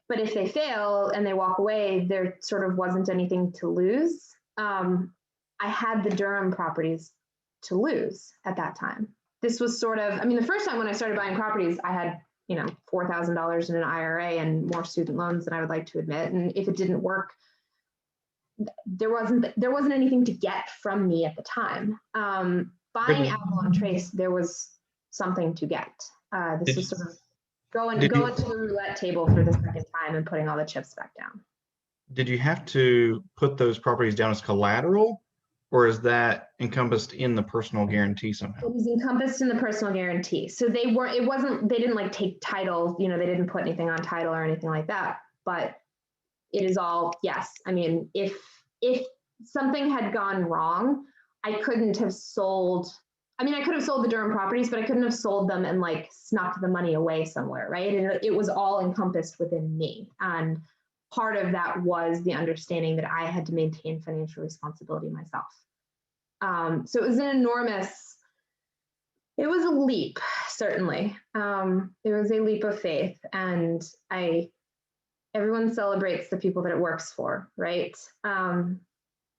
But if they fail and they walk away, there sort of wasn't anything to lose. I had the Durham properties to lose at that time. This was sort of, the first time when I started buying properties, I had, $4,000 in an IRA and more student loans than I would like to admit. And if it didn't work, there wasn't anything to get from me at the time. Buying Avalon Trace, there was something to get. This was sort of going to the roulette table for the second time and putting all the chips back down. Did you have to put those properties down as collateral, or is that encompassed in the personal guarantee somehow? It was encompassed in the personal guarantee. So they didn't like take title, they didn't put anything on title or anything like that, but it is all, yes. If something had gone wrong, I couldn't have sold, I could have sold the Durham properties, but I couldn't have sold them and like snuck the money away somewhere, right? And it was all encompassed within me. And part of that was the understanding that I had to maintain financial responsibility myself. So it was it was a leap, certainly. It was a leap of faith. And I everyone celebrates the people that it works for, right?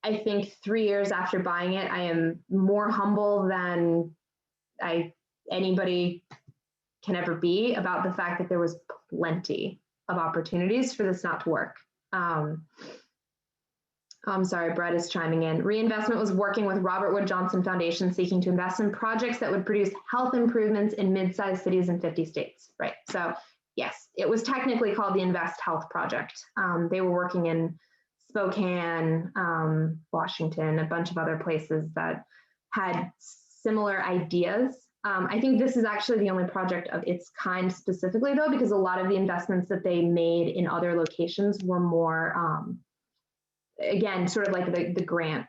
I think 3 years after buying it, I am more humble than anybody can ever be about the fact that there was plenty of opportunities for this not to work. I'm sorry, Brett is chiming in. Reinvestment was working with Robert Wood Johnson Foundation seeking to invest in projects that would produce health improvements in mid-sized cities in 50 states, right? So yes, it was technically called the Invest Health Project. They were working in Spokane, Washington, a bunch of other places that had similar ideas. I think this is actually the only project of its kind specifically though, because a lot of the investments that they made in other locations were more, again, sort of like the grant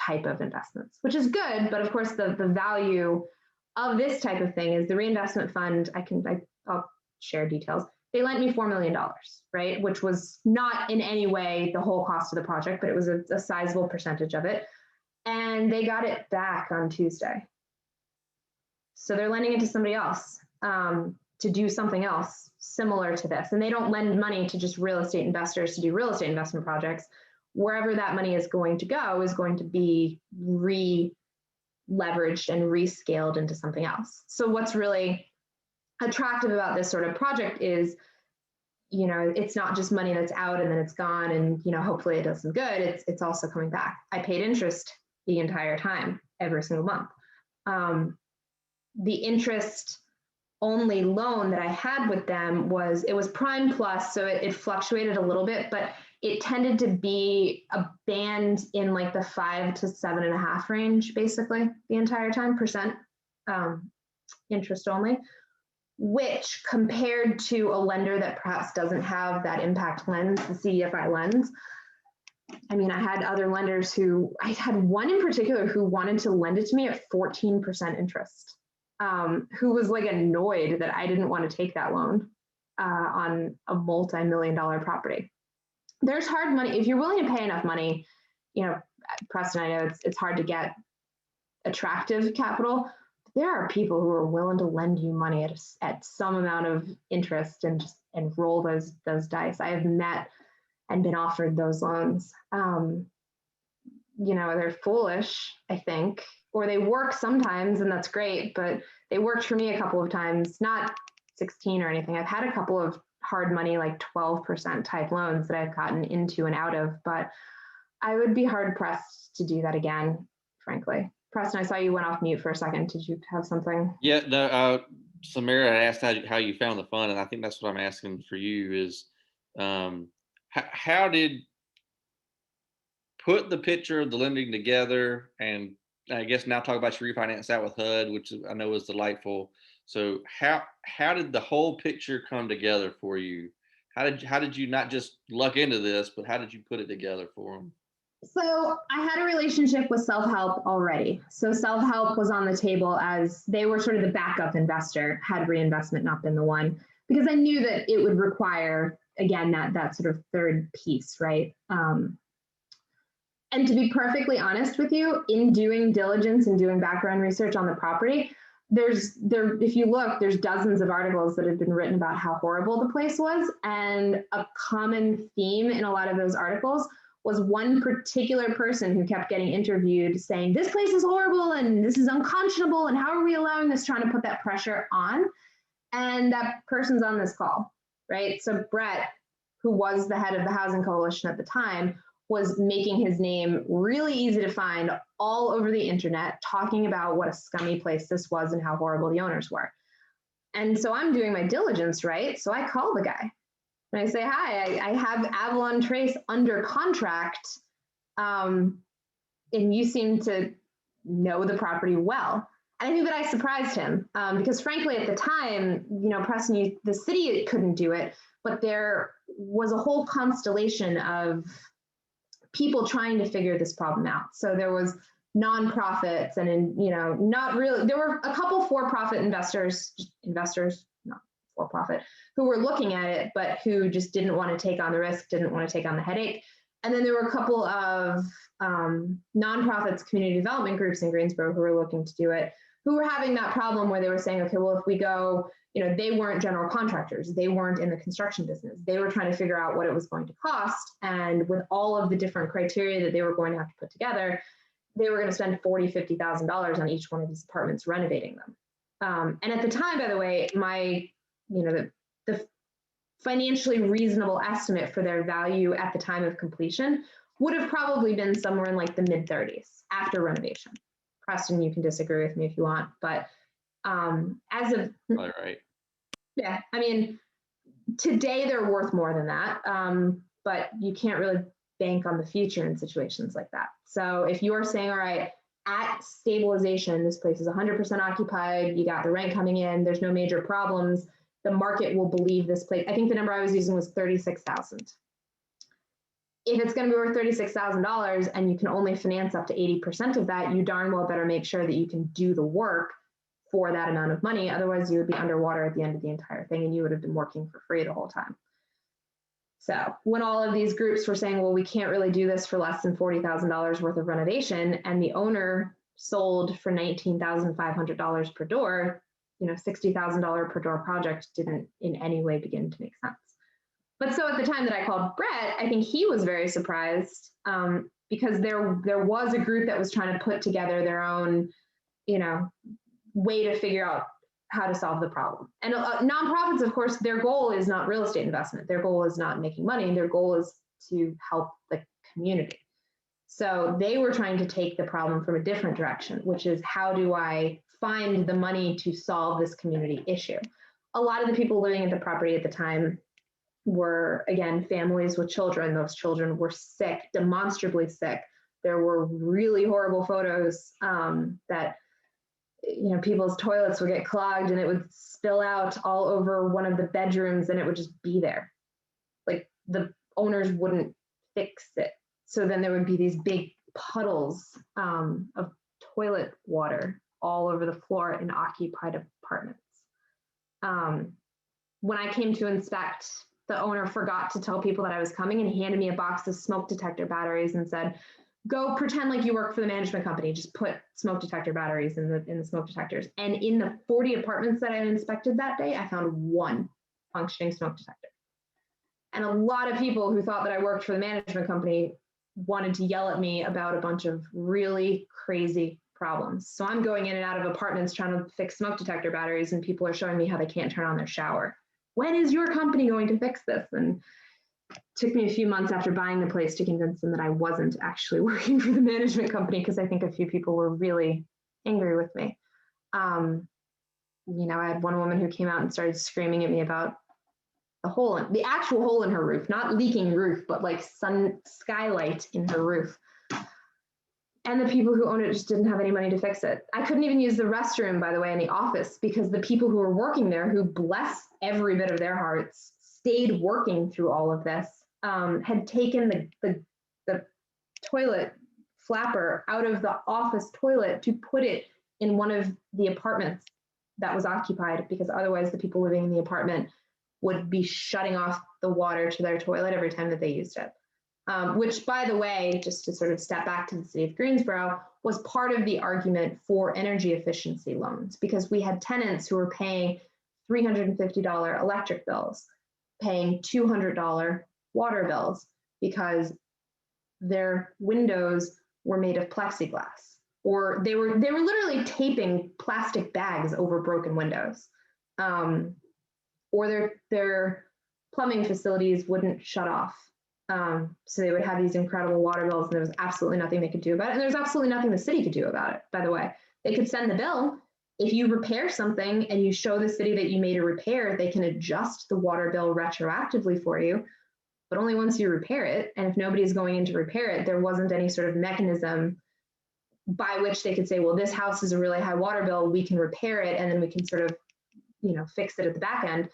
type of investments, which is good. But of course, the value of this type of thing is the reinvestment fund. I'll share details. They lent me $4 million, right? Which was not in any way the whole cost of the project, but it was a sizable percentage of it. And they got it back on Tuesday. So they're lending it to somebody else to do something else similar to this. And they don't lend money to just real estate investors to do real estate investment projects. Wherever that money is going to go is going to be re-leveraged and rescaled into something else. So what's really attractive about this sort of project is, you know, it's not just money that's out and then it's gone and, you know, hopefully it does some good. It's also coming back. I paid interest the entire time, every single month. The interest only loan that I had with them was prime plus, so it fluctuated a little bit, but it tended to be a band in like the 5 to 7.5 range, basically the entire time, percent interest only, which compared to a lender that perhaps doesn't have that impact lens, the CDFI lens. I mean, I had other lenders I had one in particular who wanted to lend it to me at 14% interest. Who was like annoyed that I didn't want to take that loan on a multi-million-dollar property. There's hard money. If you're willing to pay enough money, you know, Preston, I know it's hard to get attractive capital. There are people who are willing to lend you money at some amount of interest and roll those dice. I have met and been offered those loans. You know, they're foolish, I think, or they work sometimes, and that's great, but they worked for me a couple of times, not 16 or anything. I've had a couple of hard money, like 12% type loans that I've gotten into and out of, but I would be hard pressed to do that again, frankly. Preston, I saw you went off mute for a second. Did you have something? Yeah, no, Samara asked how you found the fund, and I think that's what I'm asking for you is, how did put the picture of the lending together, and I guess now talk about your refinance out with HUD, which I know is delightful. So how did the whole picture come together for you? How did you not just luck into this, but how did you put it together for them? So I had a relationship with Self-Help already. So Self-Help was on the table as they were sort of the backup investor had reinvestment not been the one, because I knew that it would require, again, that sort of third piece, right? And to be perfectly honest with you, in doing diligence and doing background research on the property, if you look, there's dozens of articles that have been written about how horrible the place was. And a common theme in a lot of those articles was one particular person who kept getting interviewed saying, this place is horrible and this is unconscionable and how are we allowing this, trying to put that pressure on. And that person's on this call, right? So Brett, who was the head of the Housing Coalition at the time, was making his name really easy to find all over the internet, talking about what a scummy place this was and how horrible the owners were. And so I'm doing my diligence, right? So I call the guy and I say, hi, I have Avalon Trace under contract. And you seem to know the property well. And I think that I surprised him because frankly, at the time, you know, Preston, the city couldn't do it, but there was a whole constellation of people trying to figure this problem out. So there was nonprofits and, you know, not really, there were a couple for-profit investors, not for-profit, who were looking at it, but who just didn't want to take on the risk, didn't want to take on the headache. And then there were a couple of nonprofits, community development groups in Greensboro who were looking to do it. who were having that problem where they were saying, okay, well, if we go, you know, they weren't general contractors, they weren't in the construction business. They were trying to figure out what it was going to cost. And with all of the different criteria that they were going to have to put together, they were going to spend $40,000, $50,000 on each one of these apartments renovating them. And at the time, by the way, the financially reasonable estimate for their value at the time of completion would have probably been somewhere in like the mid-30s after renovation. Preston, you can disagree with me if you want, but as of right. Yeah, I mean, today they're worth more than that, but you can't really bank on the future in situations like that. So if you're saying, all right, at stabilization, this place is 100% occupied, you got the rent coming in, there's no major problems, the market will believe this place. I think the number I was using was 36,000. If it's going to be worth $36,000 and you can only finance up to 80% of that, you darn well better make sure that you can do the work for that amount of money. Otherwise, you would be underwater at the end of the entire thing and you would have been working for free the whole time. So when all of these groups were saying, well, we can't really do this for less than $40,000 worth of renovation, and the owner sold for $19,500 per door, you know, $60,000 per door project didn't in any way begin to make sense. But so at the time that I called Brett, I think he was very surprised because there was a group that was trying to put together their own, you know, way to figure out how to solve the problem. And nonprofits, of course, their goal is not real estate investment. Their goal is not making money. Their goal is to help the community. So they were trying to take the problem from a different direction, which is how do I find the money to solve this community issue? A lot of the people living at the property at the time were, again, families with children. Those children were sick, demonstrably sick. There were really horrible photos that, you know, people's toilets would get clogged and it would spill out all over one of the bedrooms and it would just be there. Like the owners wouldn't fix it. So then there would be these big puddles of toilet water all over the floor in occupied apartments. When I came to inspect, the owner forgot to tell people that I was coming and handed me a box of smoke detector batteries and said, go pretend like you work for the management company. Just put smoke detector batteries in the smoke detectors. And in the 40 apartments that I inspected that day, I found one functioning smoke detector. And a lot of people who thought that I worked for the management company wanted to yell at me about a bunch of really crazy problems. So I'm going in and out of apartments trying to fix smoke detector batteries, and people are showing me how they can't turn on their shower. When is your company going to fix this? And it took me a few months after buying the place to convince them that I wasn't actually working for the management company, because I think a few people were really angry with me. You know, I had one woman who came out and started screaming at me about the actual hole in her roof, not leaking roof, but like skylight in her roof. And the people who owned it just didn't have any money to fix it. I couldn't even use the restroom, by the way, in the office, because the people who were working there, who bless every bit of their hearts, stayed working through all of this, had taken the toilet flapper out of the office toilet to put it in one of the apartments that was occupied, because otherwise the people living in the apartment would be shutting off the water to their toilet every time that they used it. Which, by the way, just to sort of step back to the city of Greensboro, was part of the argument for energy efficiency loans, because we had tenants who were paying $350 electric bills, paying $200 water bills, because their windows were made of plexiglass, or they were literally taping plastic bags over broken windows, or their plumbing facilities wouldn't shut off. So they would have these incredible water bills, and there was absolutely nothing they could do about it. And there's absolutely nothing the city could do about it, by the way. They could send the bill. If you repair something and you show the city that you made a repair, they can adjust the water bill retroactively for you, but only once you repair it. And if nobody's going in to repair it, there wasn't any sort of mechanism by which they could say, well, this house is a really high water bill, we can repair it, and then we can sort of, you know, fix it at the back end.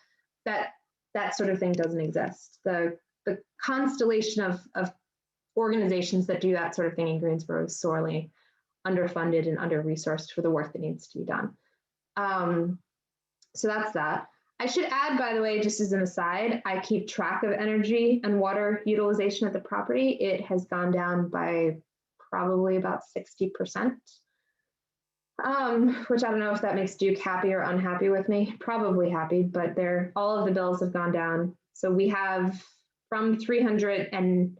That sort of thing doesn't exist. The constellation of organizations that do that sort of thing in Greensboro is sorely underfunded and under-resourced for the work that needs to be done. So that's that. I should add, by the way, just as an aside, I keep track of energy and water utilization at the property. It has gone down by probably about 60%. which I don't know if that makes Duke happy or unhappy with me. Probably happy, but all of the bills have gone down. So we have from $397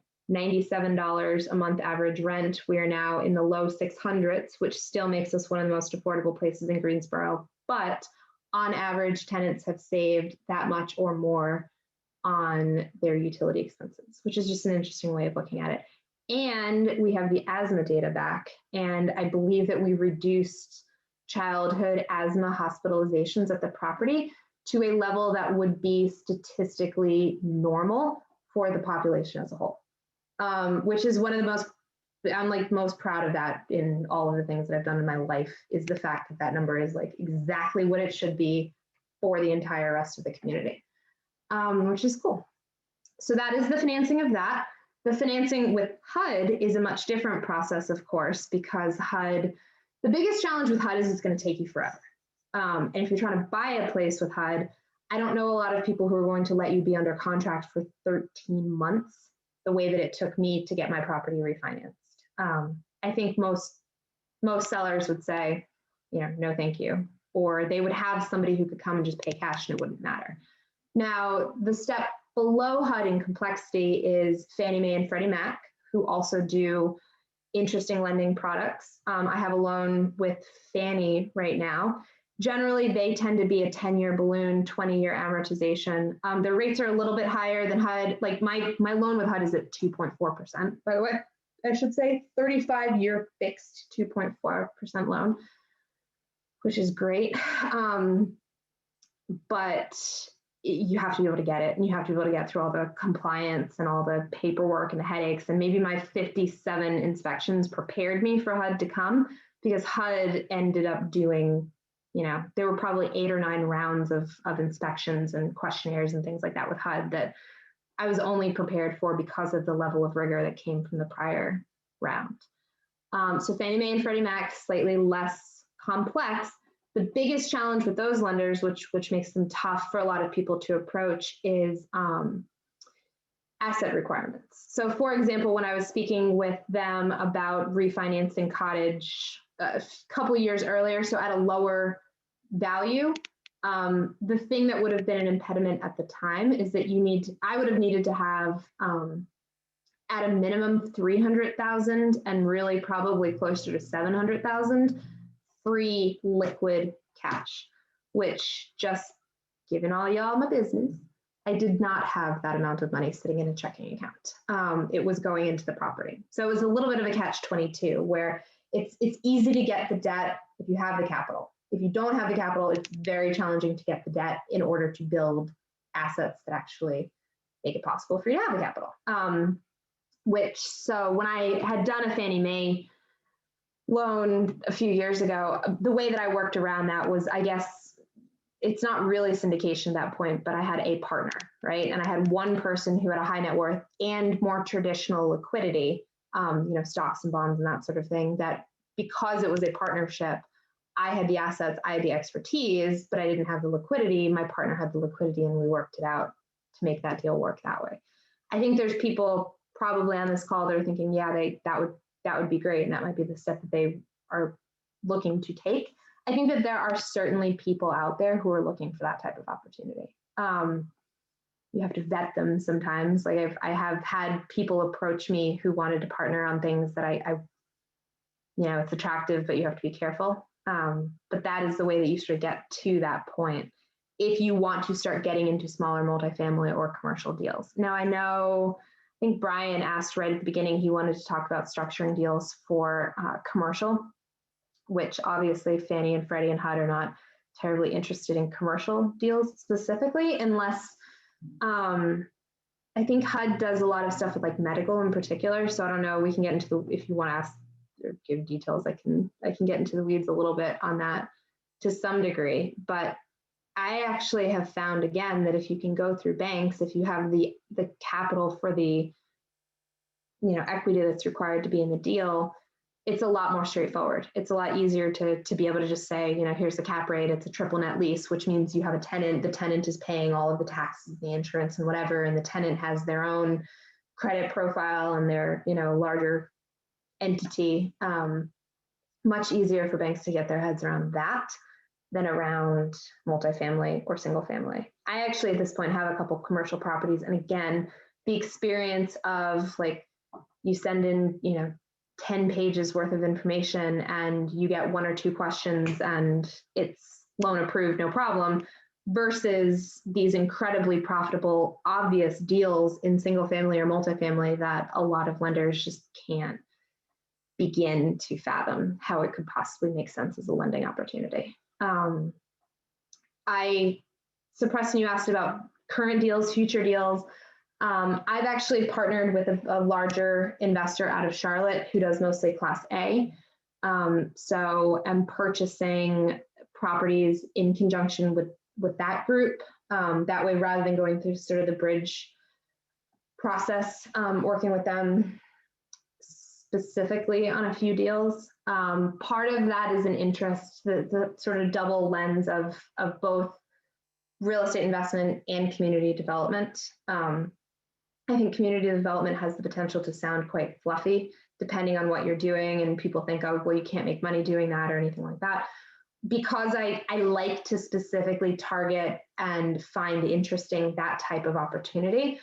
a month average rent, we are now in the low 600s, which still makes us one of the most affordable places in Greensboro. But on average, tenants have saved that much or more on their utility expenses, which is just an interesting way of looking at it. And we have the asthma data back. And I believe that we reduced childhood asthma hospitalizations at the property to a level that would be statistically normal for the population as a whole, which is one of the I'm like most proud of that in all of the things that I've done in my life, is the fact that that number is like exactly what it should be for the entire rest of the community, which is cool. So that is the financing of that. The financing with HUD is a much different process, of course, because HUD, the biggest challenge with HUD is it's going to take you forever. And if you're trying to buy a place with HUD, I don't know a lot of people who are going to let you be under contract for 13 months, the way that it took me to get my property refinanced. I think most sellers would say, no, thank you. Or they would have somebody who could come and just pay cash and it wouldn't matter. Now, the step below HUD in complexity is Fannie Mae and Freddie Mac, who also do interesting lending products. I have a loan with Fannie right now. Generally, they tend to be a 10-year balloon, 20-year amortization. Their rates are a little bit higher than HUD. Like my loan with HUD is at 2.4%, by the way. I should say 35-year fixed 2.4% loan, which is great. But you have to be able to get it, and you have to be able to get through all the compliance and all the paperwork and the headaches. And maybe my 57 inspections prepared me for HUD to come, because HUD ended up doing, there were probably 8 or 9 rounds of inspections and questionnaires and things like that with HUD that I was only prepared for because of the level of rigor that came from the prior round. So Fannie Mae and Freddie Mac, slightly less complex. The biggest challenge with those lenders, which makes them tough for a lot of people to approach, is asset requirements. So for example, when I was speaking with them about refinancing cottage a couple years earlier, so at a lower value, the thing that would have been an impediment at the time is that I would have needed to have at a minimum 300,000 and really probably closer to 700,000 free liquid cash, which, just giving all y'all my business, I did not have that amount of money sitting in a checking account. It was going into the property. So it was a little bit of a catch-22, where it's easy to get the debt if you have the capital. If you don't have the capital, it's very challenging to get the debt in order to build assets that actually make it possible for you to have the capital. So when I had done a Fannie Mae loan a few years ago, the way that I worked around that was, I guess it's not really syndication at that point, but I had a partner, right? And I had one person who had a high net worth and more traditional liquidity, stocks and bonds and that sort of thing, that because it was a partnership, I had the assets, I had the expertise, but I didn't have the liquidity. My partner had the liquidity, and we worked it out to make that deal work that way. I think there's people probably on this call that are thinking, yeah, that would be great, and that might be the step that they are looking to take. I think that there are certainly people out there who are looking for that type of opportunity. You have to vet them sometimes. Like I have had people approach me who wanted to partner on things that I it's attractive, but you have to be careful. But that is the way that you sort of get to that point if you want to start getting into smaller multifamily or commercial deals. Now, I think Brian asked right at the beginning, he wanted to talk about structuring deals for commercial, which obviously Fannie and Freddie and HUD are not terribly interested in commercial deals specifically, unless I think HUD does a lot of stuff with like medical in particular. So I don't know, we can get into if you want to ask or give details, I can get into the weeds a little bit on that to some degree. But I actually have found, again, that if you can go through banks, if you have the capital for the equity that's required to be in the deal, it's a lot more straightforward. It's a lot easier to be able to just say, here's the cap rate, it's a triple net lease, which means you have a tenant, the tenant is paying all of the taxes, the insurance and whatever, and the tenant has their own credit profile and their, larger entity. much easier for banks to get their heads around that than around multifamily or single family. I actually at this point have a couple commercial properties. And again, the experience of like you send in, 10 pages worth of information and you get 1 or 2 questions and it's loan approved, no problem, versus these incredibly profitable, obvious deals in single family or multifamily that a lot of lenders just can't begin to fathom how it could possibly make sense as a lending opportunity. I suppressed when you asked about current deals, future deals. I've actually partnered with a larger investor out of Charlotte who does mostly Class A. So I'm purchasing properties in conjunction with that group. That way, rather than going through sort of the bridge process, working with them specifically on a few deals. Part of that is an interest, the sort of double lens of both real estate investment and community development. I think community development has the potential to sound quite fluffy, depending on what you're doing. And people think, oh, well, you can't make money doing that or anything like that. Because I like to specifically target and find interesting that type of opportunity.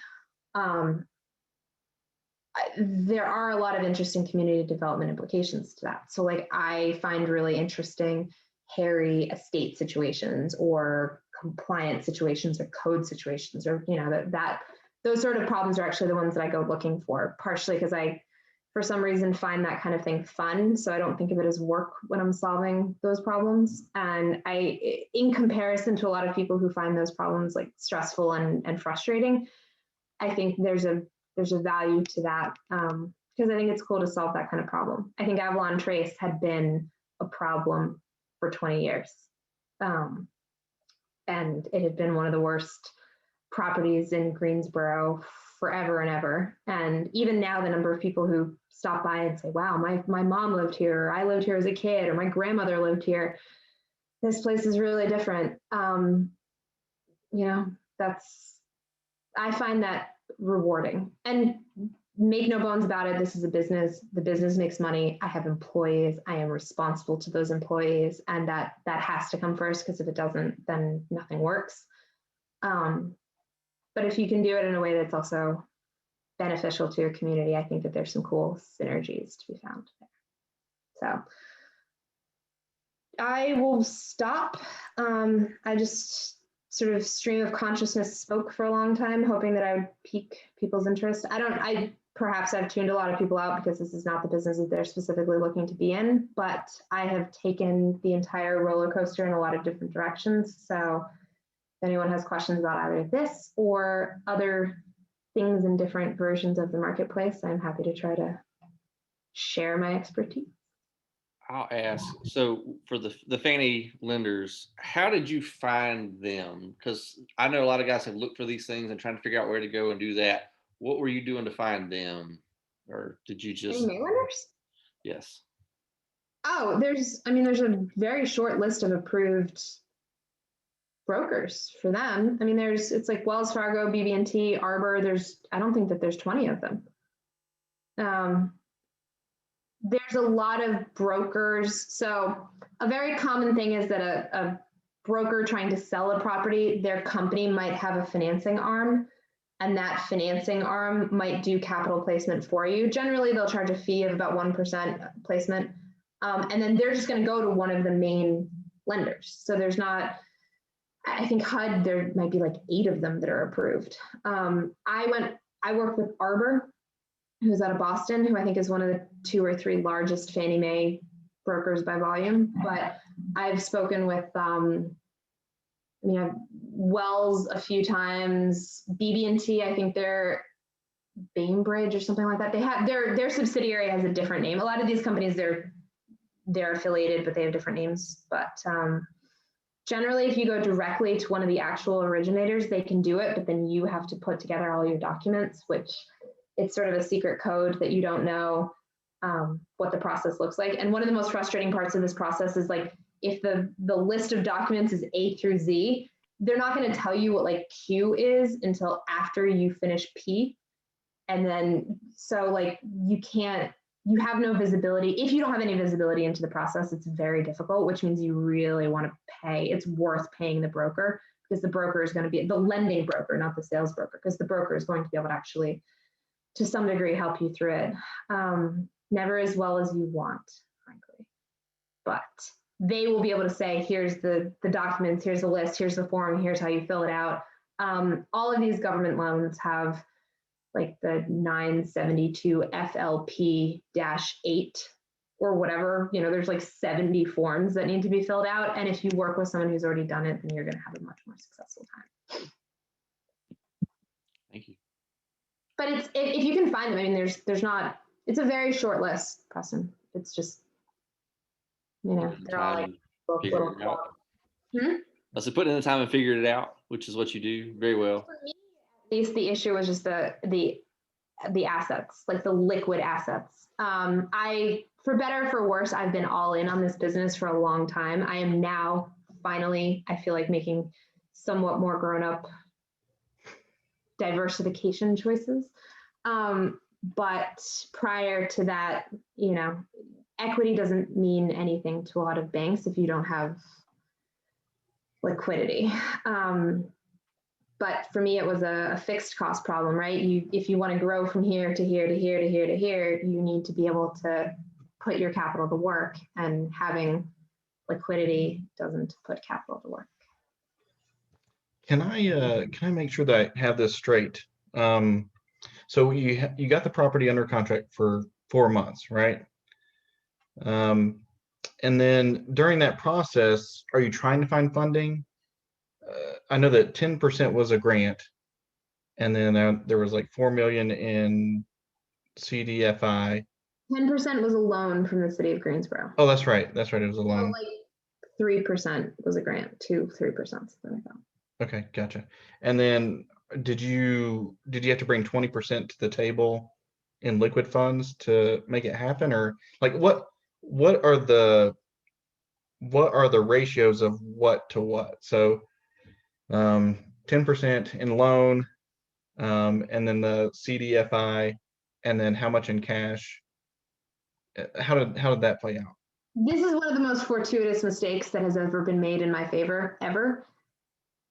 There are a lot of interesting community development implications to that. So like I find really interesting hairy estate situations or compliance situations or code situations, or that those sort of problems are actually the ones that I go looking for, partially because I, for some reason, find that kind of thing fun. So I don't think of it as work when I'm solving those problems. And in comparison to a lot of people who find those problems like stressful and frustrating, I think there's a value to that because I think it's cool to solve that kind of problem. I think Avalon Trace had been a problem for 20 years. And it had been one of the worst properties in Greensboro forever and ever. And even now, the number of people who stop by and say, wow, my mom lived here, or I lived here as a kid, or my grandmother lived here. This place is really different. I find that rewarding. And make no bones about it, this is a business. The business makes money. I have employees. I am responsible to those employees. And that has to come first, because if it doesn't, then nothing works. But if you can do it in a way that's also beneficial to your community, I think that there's some cool synergies to be found there. So I will stop. I just sort of stream of consciousness spoke for a long time, hoping that I would pique people's interest. Perhaps I've tuned a lot of people out because this is not the business that they're specifically looking to be in, but I have taken the entire roller coaster in a lot of different directions. So if anyone has questions about either this or other things in different versions of the marketplace, I'm happy to try to share my expertise. I'll ask, so for the Fannie lenders, how did you find them? Because I know a lot of guys have looked for these things and trying to figure out where to go and do that. What were you doing to find them? Or did you just... Any lenders? Yes. Oh, there's a very short list of approved brokers for them. I mean, it's like Wells Fargo, BB&T, Arbor. I don't think that there's 20 of them. There's a lot of brokers. So a very common thing is that a broker trying to sell a property, their company might have a financing arm, and that financing arm might do capital placement for you. Generally, they'll charge a fee of about 1% placement. And then they're just going to go to one of the main lenders. So there's not, I think HUD, there might be like 8 of them that are approved. I worked with Arbor, who's out of Boston, who I think is one of the 2 or 3 largest Fannie Mae brokers by volume. But I've spoken with Wells a few times. BB&T, I think they're Bainbridge or something like that. They have their subsidiary has a different name. A lot of these companies, they're affiliated, but they have different names. But generally, if you go directly to one of the actual originators, they can do it, but then you have to put together all your documents, which it's sort of a secret code that you don't know what the process looks like. And one of the most frustrating parts of this process is like, if the list of documents is A through Z, they're not going to tell you what like Q is until after you finish P. And then, so like, you can't you have no visibility. If you don't have any visibility into the process, it's very difficult, which means you really want to pay. It's worth paying the broker, because the broker is going to be the lending broker, not the sales broker, because the broker is going to be able to actually, to some degree, help you through it. Never as well as you want, frankly, but they will be able to say, here's the documents, here's the list, here's the form, here's how you fill it out. All of these government loans have like the 972 FLP-8 or whatever, there's like 70 forms that need to be filled out. And if you work with someone who's already done it, then you're going to have a much more successful time. Thank you. But it's, if you can find them, I mean, there's not, it's a very short list, Preston. It's just, they're all like little. I said, put in the time and figured it out, which is what you do very well. For me, at least the issue was just the assets, like the liquid assets. For better or for worse, I've been all in on this business for a long time. I am now finally, I feel like, making somewhat more grown-up diversification choices. But prior to that, equity doesn't mean anything to a lot of banks if you don't have liquidity. But for me, it was a fixed cost problem, right? If you want to grow from here to here to here to here to here, you need to be able to put your capital to work, and having liquidity doesn't put capital to work. Can I make sure that I have this straight? So you got the property under contract for 4 months, right? And then during that process, are you trying to find funding? I know that 10% was a grant, and then there was like 4 million in CDFI. 10% was a loan from the city of Greensboro. Oh, that's right. That's right. It was a loan. Like 3% was a grant, 3%, something like that. Okay, gotcha. And then did you have to bring 20% to the table in liquid funds to make it happen, or like what are the ratios of what to what? So 10% in loan, and then the CDFI, and then how much in cash? How did that play out? This is one of the most fortuitous mistakes that has ever been made in my favor, ever.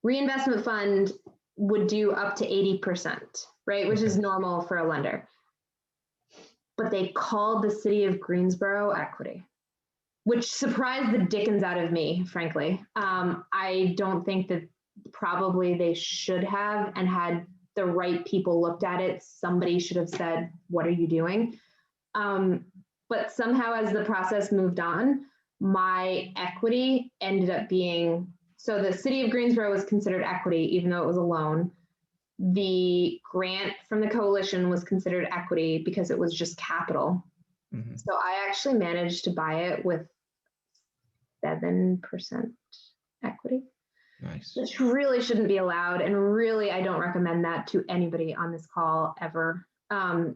Reinvestment fund would do up to 80%, right? Which is normal for a lender. But they called the city of Greensboro equity, which surprised the dickens out of me, frankly. I don't think that probably they should have, and had the right people looked at it, somebody should have said, what are you doing? But somehow as the process moved on, my equity ended up being, so the city of Greensboro was considered equity, even though it was a loan. The grant from the coalition was considered equity because it was just capital. Mm-hmm. So I actually managed to buy it with 7% equity. Nice. Which really shouldn't be allowed. And really, I don't recommend that to anybody on this call ever,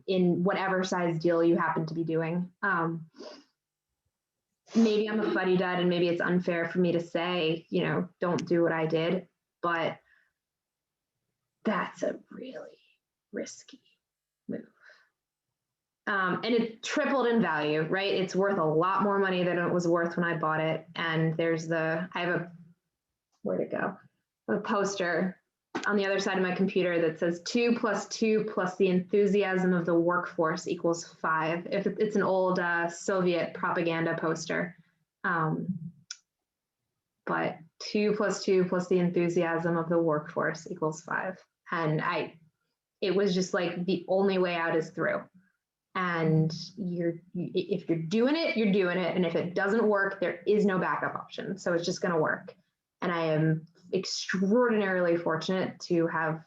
in whatever size deal you happen to be doing. Maybe I'm a fuddy-dud, and maybe it's unfair for me to say, don't do what I did, but that's a really risky move. And it tripled in value, right? It's worth a lot more money than it was worth when I bought it. And I have where'd it go? A poster on the other side of my computer that says 2 + 2 + the enthusiasm of the workforce equals 5. If it's an old Soviet propaganda poster. But 2 + 2 + the enthusiasm of the workforce equals 5. And it was just like the only way out is through. And if you're doing it, you're doing it. And if it doesn't work, there is no backup option. So it's just going to work. And I am extraordinarily fortunate to have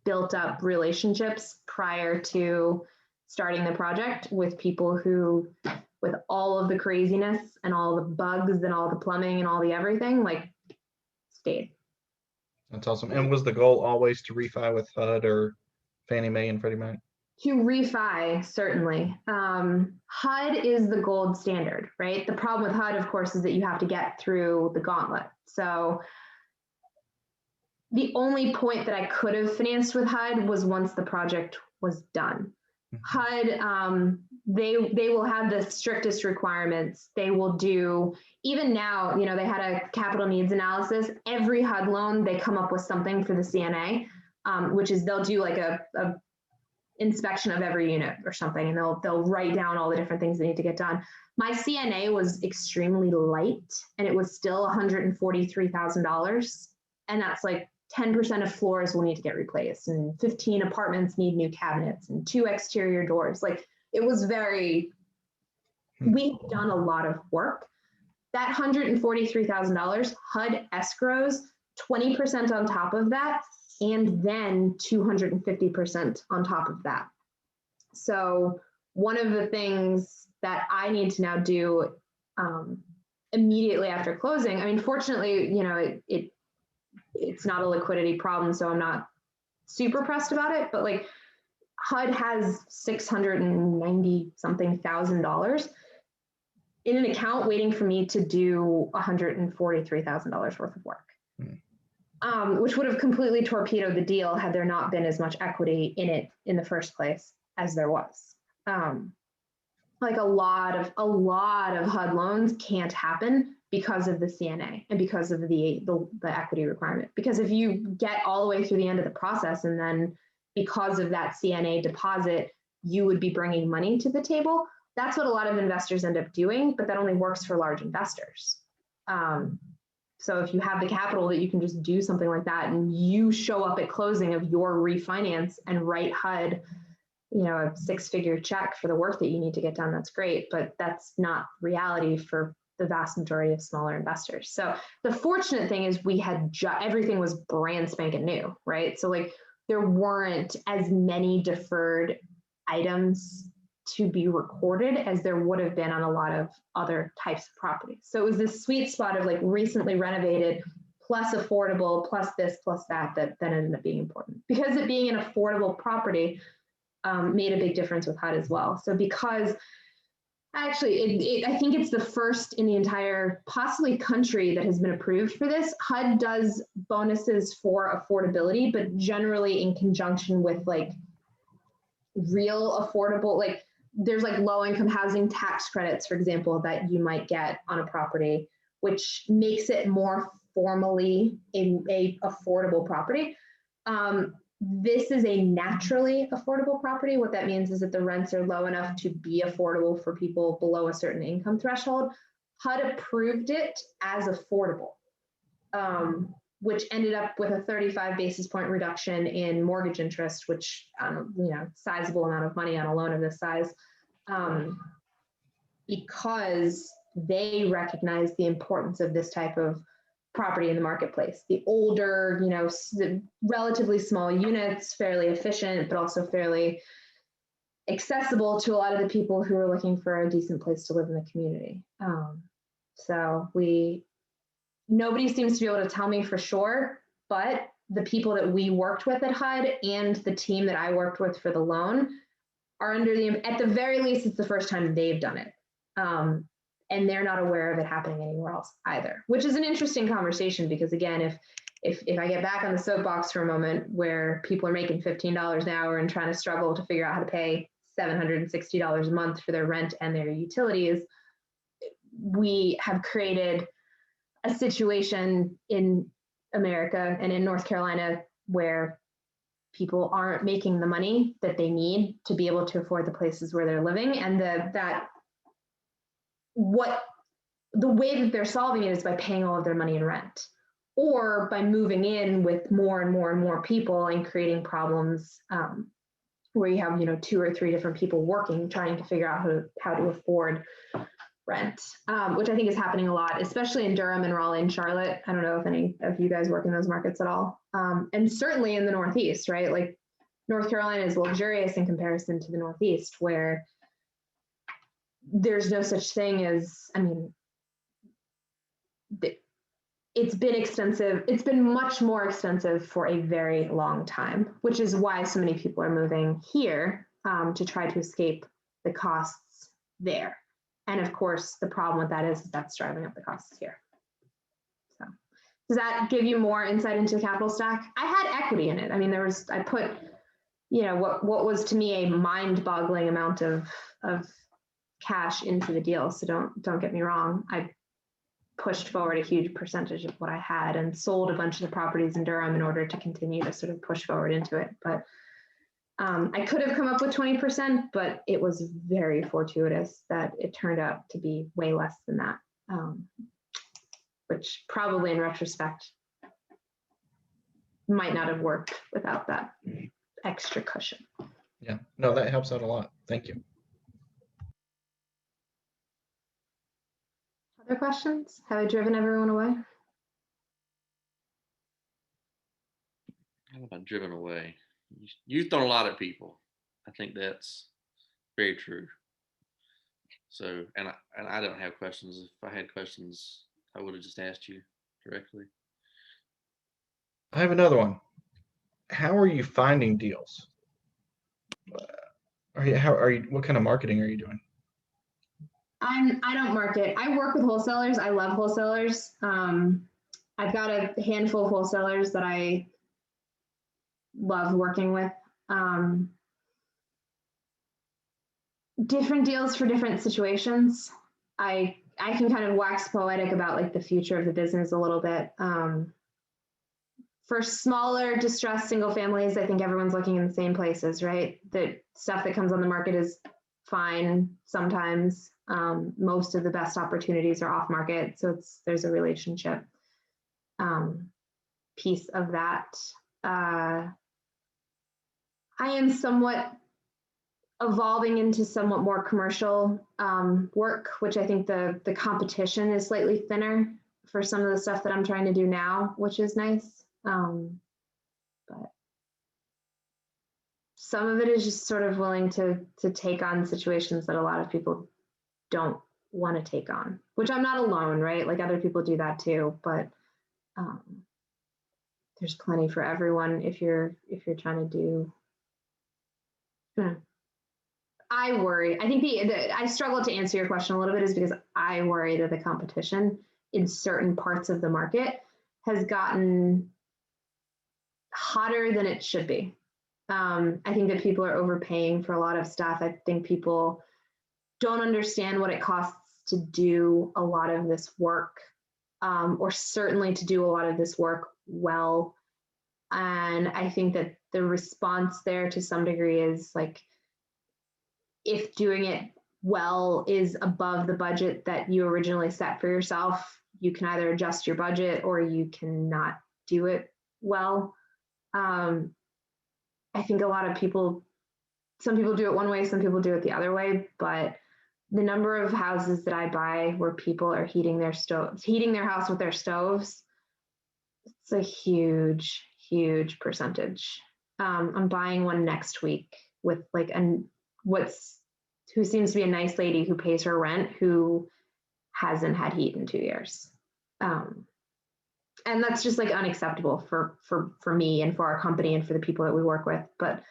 built up relationships prior to starting the project with people who, with all of the craziness and all the bugs and all the plumbing and all the everything, stayed. That's awesome. And was the goal always to refi with HUD or Fannie Mae and Freddie Mac? To refi, certainly. HUD is the gold standard, right? The problem with HUD, of course, is that you have to get through the gauntlet. So the only point that I could have financed with HUD was once the project was done. HUD, they will have the strictest requirements. They will do, even now, you know, they had a capital needs analysis. Every HUD loan, they come up with something for the CNA, which is they'll do like a inspection of every unit or something, and they'll write down all the different things that need to get done. My CNA was extremely light, and it was still $143,000, and that's like 10% of floors will need to get replaced, and 15 apartments need new cabinets, and 2 exterior doors. Like, it was very, we've done a lot of work. That $143,000, HUD escrows 20% on top of that, and then 250% on top of that. So one of the things that I need to now do immediately after closing, I mean, fortunately, you know, it's not a liquidity problem, so I'm not super pressed about it, but like HUD has $690 something thousand in an account waiting for me to do $143,000 worth of work. Which would have completely torpedoed the deal had there not been as much equity in it in the first place as there was. Like a lot of HUD loans can't happen because of the CNA and because of the equity requirement. Because if you get all the way through the end of the process and then because of that CNA deposit, you would be bringing money to the table, that's what a lot of investors end up doing, but that only works for large investors. So if you have the capital that you can just do something like that and you show up at closing of your refinance and write HUD, you know, a 6-figure check for the work that you need to get done, that's great, but that's not reality for the vast majority of smaller investors. So the fortunate thing is we had everything was brand spanking new, right? So like there weren't as many deferred items to be recorded as there would have been on a lot of other types of properties. So it was this sweet spot of like recently renovated plus affordable plus this plus that ended up being important, because it being an affordable property made a big difference with HUD as well. So because actually I think it's the first in the entire possibly country that has been approved for this. HUD does bonuses for affordability, but generally in conjunction with like real affordable, like there's like low income housing tax credits, for example, that you might get on a property, which makes it more formally a affordable property. This is a naturally affordable property. What that means is that the rents are low enough to be affordable for people below a certain income threshold. HUD approved it as affordable, which ended up with a 35 basis point reduction in mortgage interest, which, you know, sizable amount of money on a loan of this size, because they recognize the importance of this type of property in the marketplace. The older, you know, the relatively small units, fairly efficient, but also fairly accessible to a lot of the people who are looking for a decent place to live in the community. So nobody seems to be able to tell me for sure, but the people that we worked with at HUD and the team that I worked with for the loan are at the very least, it's the first time they've done it. And they're not aware of it happening anywhere else either, which is an interesting conversation, because again, if I get back on the soapbox for a moment where people are making $15 an hour and trying to struggle to figure out how to pay $760 a month for their rent and their utilities, we have created a situation in America and in North Carolina where people aren't making the money that they need to be able to afford the places where they're living. And the way that they're solving it is by paying all of their money in rent, or by moving in with more and more and more people and creating problems where you have, you know, 2 or 3 different people working, trying to figure out how to afford rent, which I think is happening a lot, especially in Durham and Raleigh and Charlotte. I don't know if any of you guys work in those markets at all. And certainly in the Northeast, right? Like North Carolina is luxurious in comparison to the Northeast, where there's no such thing as, I mean, it's been expensive. It's been much more expensive for a very long time, which is why so many people are moving here to try to escape the costs there. And of course, the problem with that is that's driving up the costs here. So does that give you more insight into the capital stack? I had equity in it. I mean, I put what was to me a mind-boggling amount of cash into the deal. So don't get me wrong. I pushed forward a huge percentage of what I had and sold a bunch of the properties in Durham in order to continue to sort of push forward into it. But I could have come up with 20%, but it was very fortuitous that it turned out to be way less than that, which probably in retrospect might not have worked without that extra cushion. Yeah, no, that helps out a lot. Thank you. Other questions? Have I driven everyone away? How have I driven away? You've thrown a lot at people. I think that's very true. So, and I don't have questions. If I had questions, I would have just asked you directly. I have another one. How are you finding deals? What kind of marketing are you doing? I don't market. I work with wholesalers. I love wholesalers. I've got a handful of wholesalers that I love working with. Different deals for different situations. I can kind of wax poetic about like the future of the business a little bit. For smaller distressed single families, I think everyone's looking in the same places, right? The stuff that comes on the market is fine sometimes. Most of the best opportunities are off market, so there's a relationship piece of that. I am somewhat evolving into somewhat more commercial work, which I think the competition is slightly thinner for some of the stuff that I'm trying to do now, which is nice. But some of it is just sort of willing to take on situations that a lot of people don't want to take on, which I'm not alone, right? Like other people do that too, but there's plenty for everyone if you're trying to do. I worry. I think I struggle to answer your question a little bit is because I worry that the competition in certain parts of the market has gotten hotter than it should be. I think that people are overpaying for a lot of stuff. I think people don't understand what it costs to do a lot of this work, or certainly to do a lot of this work well. And I think that the response there to some degree is like, if doing it well is above the budget that you originally set for yourself, you can either adjust your budget or you cannot do it well. I think a lot of people, some people do it one way, some people do it the other way, but the number of houses that I buy where people are heating their house with their stoves, it's a huge, huge percentage. I'm buying one next week with like who seems to be a nice lady who pays her rent who hasn't had heat in 2 years. And that's just like unacceptable for me and for our company and for the people that we work with. But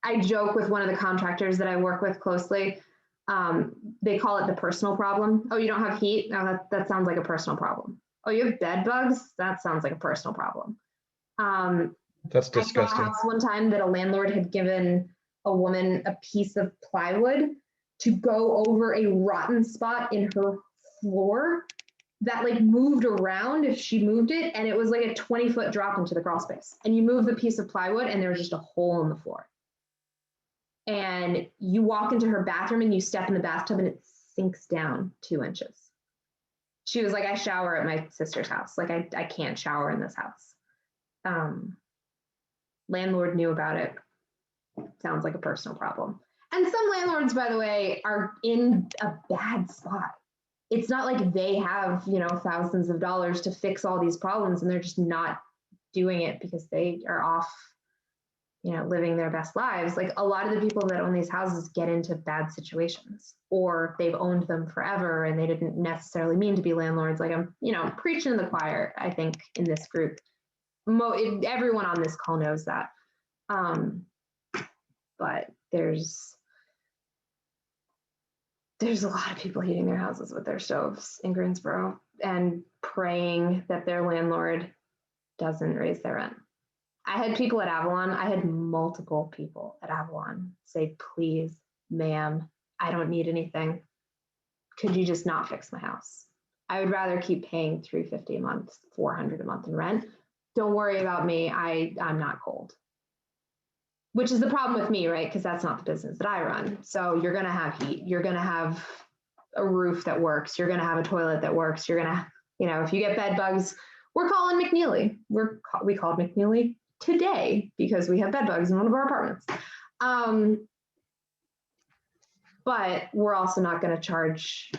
I joke with one of the contractors that I work with closely. They call it the personal problem. Oh, you don't have heat? No, that sounds like a personal problem. Oh, you have bed bugs? That sounds like a personal problem. That's disgusting. I saw a house one time that a landlord had given a woman a piece of plywood to go over a rotten spot in her floor that like moved around if she moved it, and it was like a 20-foot drop into the crawl space. And you move the piece of plywood and there was just a hole in the floor. And you walk into her bathroom and you step in the bathtub and it sinks down 2 inches. She was like, I shower at my sister's house. Like I can't shower in this house. Landlord knew about it. Sounds like a personal problem. And some landlords, by the way, are in a bad spot. It's not like they have, thousands of dollars to fix all these problems and they're just not doing it because they are off, living their best lives. Like a lot of the people that own these houses get into bad situations, or they've owned them forever and they didn't necessarily mean to be landlords. Like I'm, preaching to the choir, I think, in this group. Everyone on this call knows that. But there's a lot of people heating their houses with their stoves in Greensboro and praying that their landlord doesn't raise their rent. I had people at Avalon, I had multiple people at Avalon say, please, ma'am, I don't need anything. Could you just not fix my house? I would rather keep paying $350 a month, $400 a month in rent. Don't worry about me. I'm not cold. Which is the problem with me, right? Because that's not the business that I run. So you're going to have heat. You're going to have a roof that works. You're going to have a toilet that works. You're going to, if you get bed bugs, we're calling McNeely. We called McNeely today because we have bed bugs in one of our apartments. But we're also not going to charge,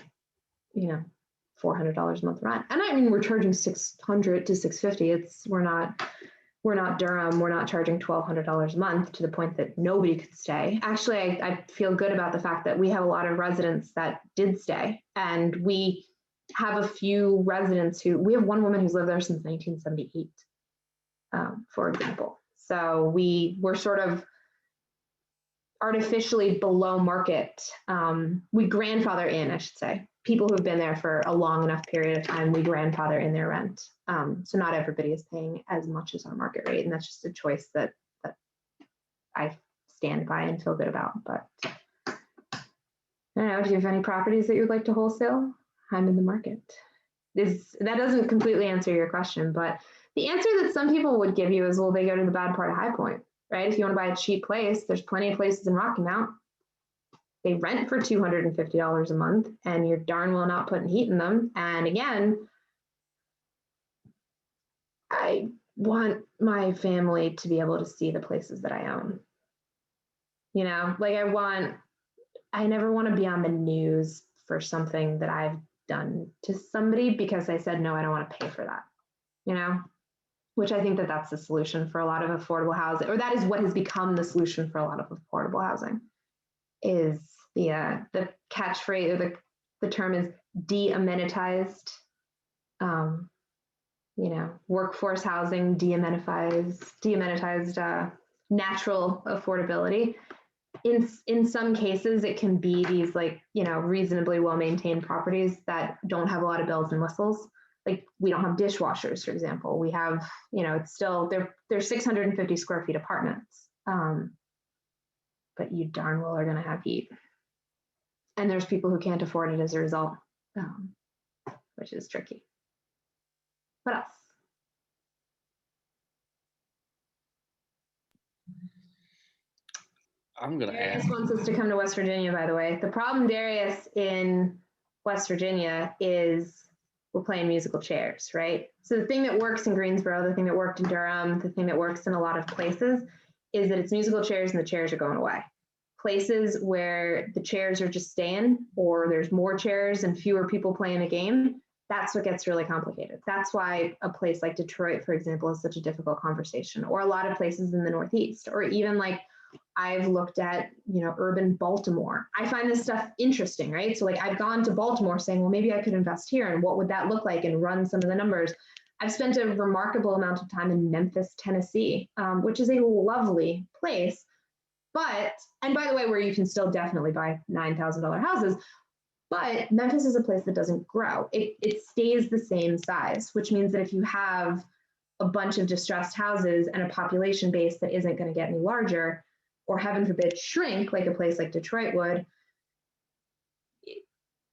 $400 a month rent. And I mean, we're charging $600 to $650. We're not Durham. We're not charging $1,200 a month to the point that nobody could stay. Actually, I feel good about the fact that we have a lot of residents that did stay, and we have a few residents we have one woman who's lived there since 1978, for example. So we're sort of artificially below market. We grandfather in, I should say, people who've been there for a long enough period of time, we grandfather in their rent. So not everybody is paying as much as our market rate. And that's just a choice that I stand by and feel good about. But I don't know, do you have any properties that you'd like to wholesale? I'm in the market. That doesn't completely answer your question, but the answer that some people would give you is, well, they go to the bad part of High Point, right? If you want to buy a cheap place, there's plenty of places in Rocky Mount. They rent for $250 a month, and you're darn well not putting heat in them. And again, I want my family to be able to see the places that I own. I never want to be on the news for something that I've done to somebody because I said, no, I don't want to pay for that, which I think that that's the solution for a lot of affordable housing, or that is what has become the solution for a lot of affordable housing, is the catchphrase, or the term is de-amenitized, workforce housing, de-amenitized natural affordability. In some cases, it can be these reasonably well-maintained properties that don't have a lot of bells and whistles. Like, we don't have dishwashers, for example. We have, it's still, they're 650 square feet apartments, but you darn well are going to have heat. And there's people who can't afford it as a result, which is tricky. What else? I'm going to Darius ask. wants us to come to West Virginia, by the way. The problem, Darius, in West Virginia is we're playing musical chairs, right? So the thing that works in Greensboro, the thing that worked in Durham, the thing that works in a lot of places is that it's musical chairs and the chairs are going away. Places where the chairs are just staying, or there's more chairs and fewer people playing a game, that's what gets really complicated. That's why a place like Detroit, for example, is such a difficult conversation, or a lot of places in the Northeast, or even I've looked at, urban Baltimore. I find this stuff interesting, right? So I've gone to Baltimore saying, well, maybe I could invest here, and what would that look like, and run some of the numbers. I've spent a remarkable amount of time in Memphis, Tennessee, which is a lovely place. And by the way, where you can still definitely buy $9,000 houses, but Memphis is a place that doesn't grow. It stays the same size, which means that if you have a bunch of distressed houses and a population base that isn't going to get any larger, or heaven forbid shrink like a place like Detroit would,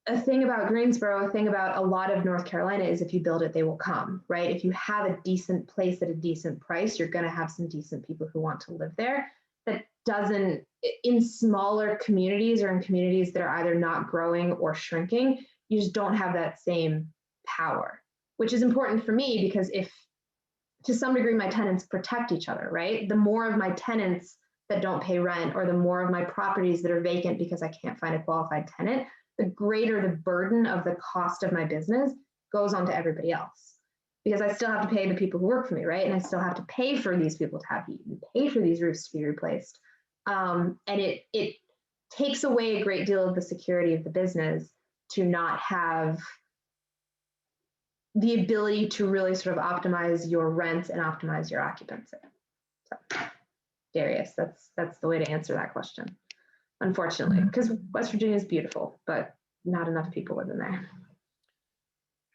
a thing about Greensboro, a thing about a lot of North Carolina is if you build it, they will come, right? If you have a decent place at a decent price, you're going to have some decent people who want to live there. That doesn't, in smaller communities, or in communities that are either not growing or shrinking, you just don't have that same power, which is important for me because if, to some degree, my tenants protect each other, right? The more of my tenants that don't pay rent, or the more of my properties that are vacant because I can't find a qualified tenant, the greater the burden of the cost of my business goes on to everybody else. Because I still have to pay the people who work for me, right? And I still have to pay for these people to have heat, and pay for these roofs to be replaced. And it takes away a great deal of the security of the business to not have the ability to really sort of optimize your rent and optimize your occupancy. So, Darius, that's the way to answer that question, unfortunately, because West Virginia is beautiful, but not enough people live in there.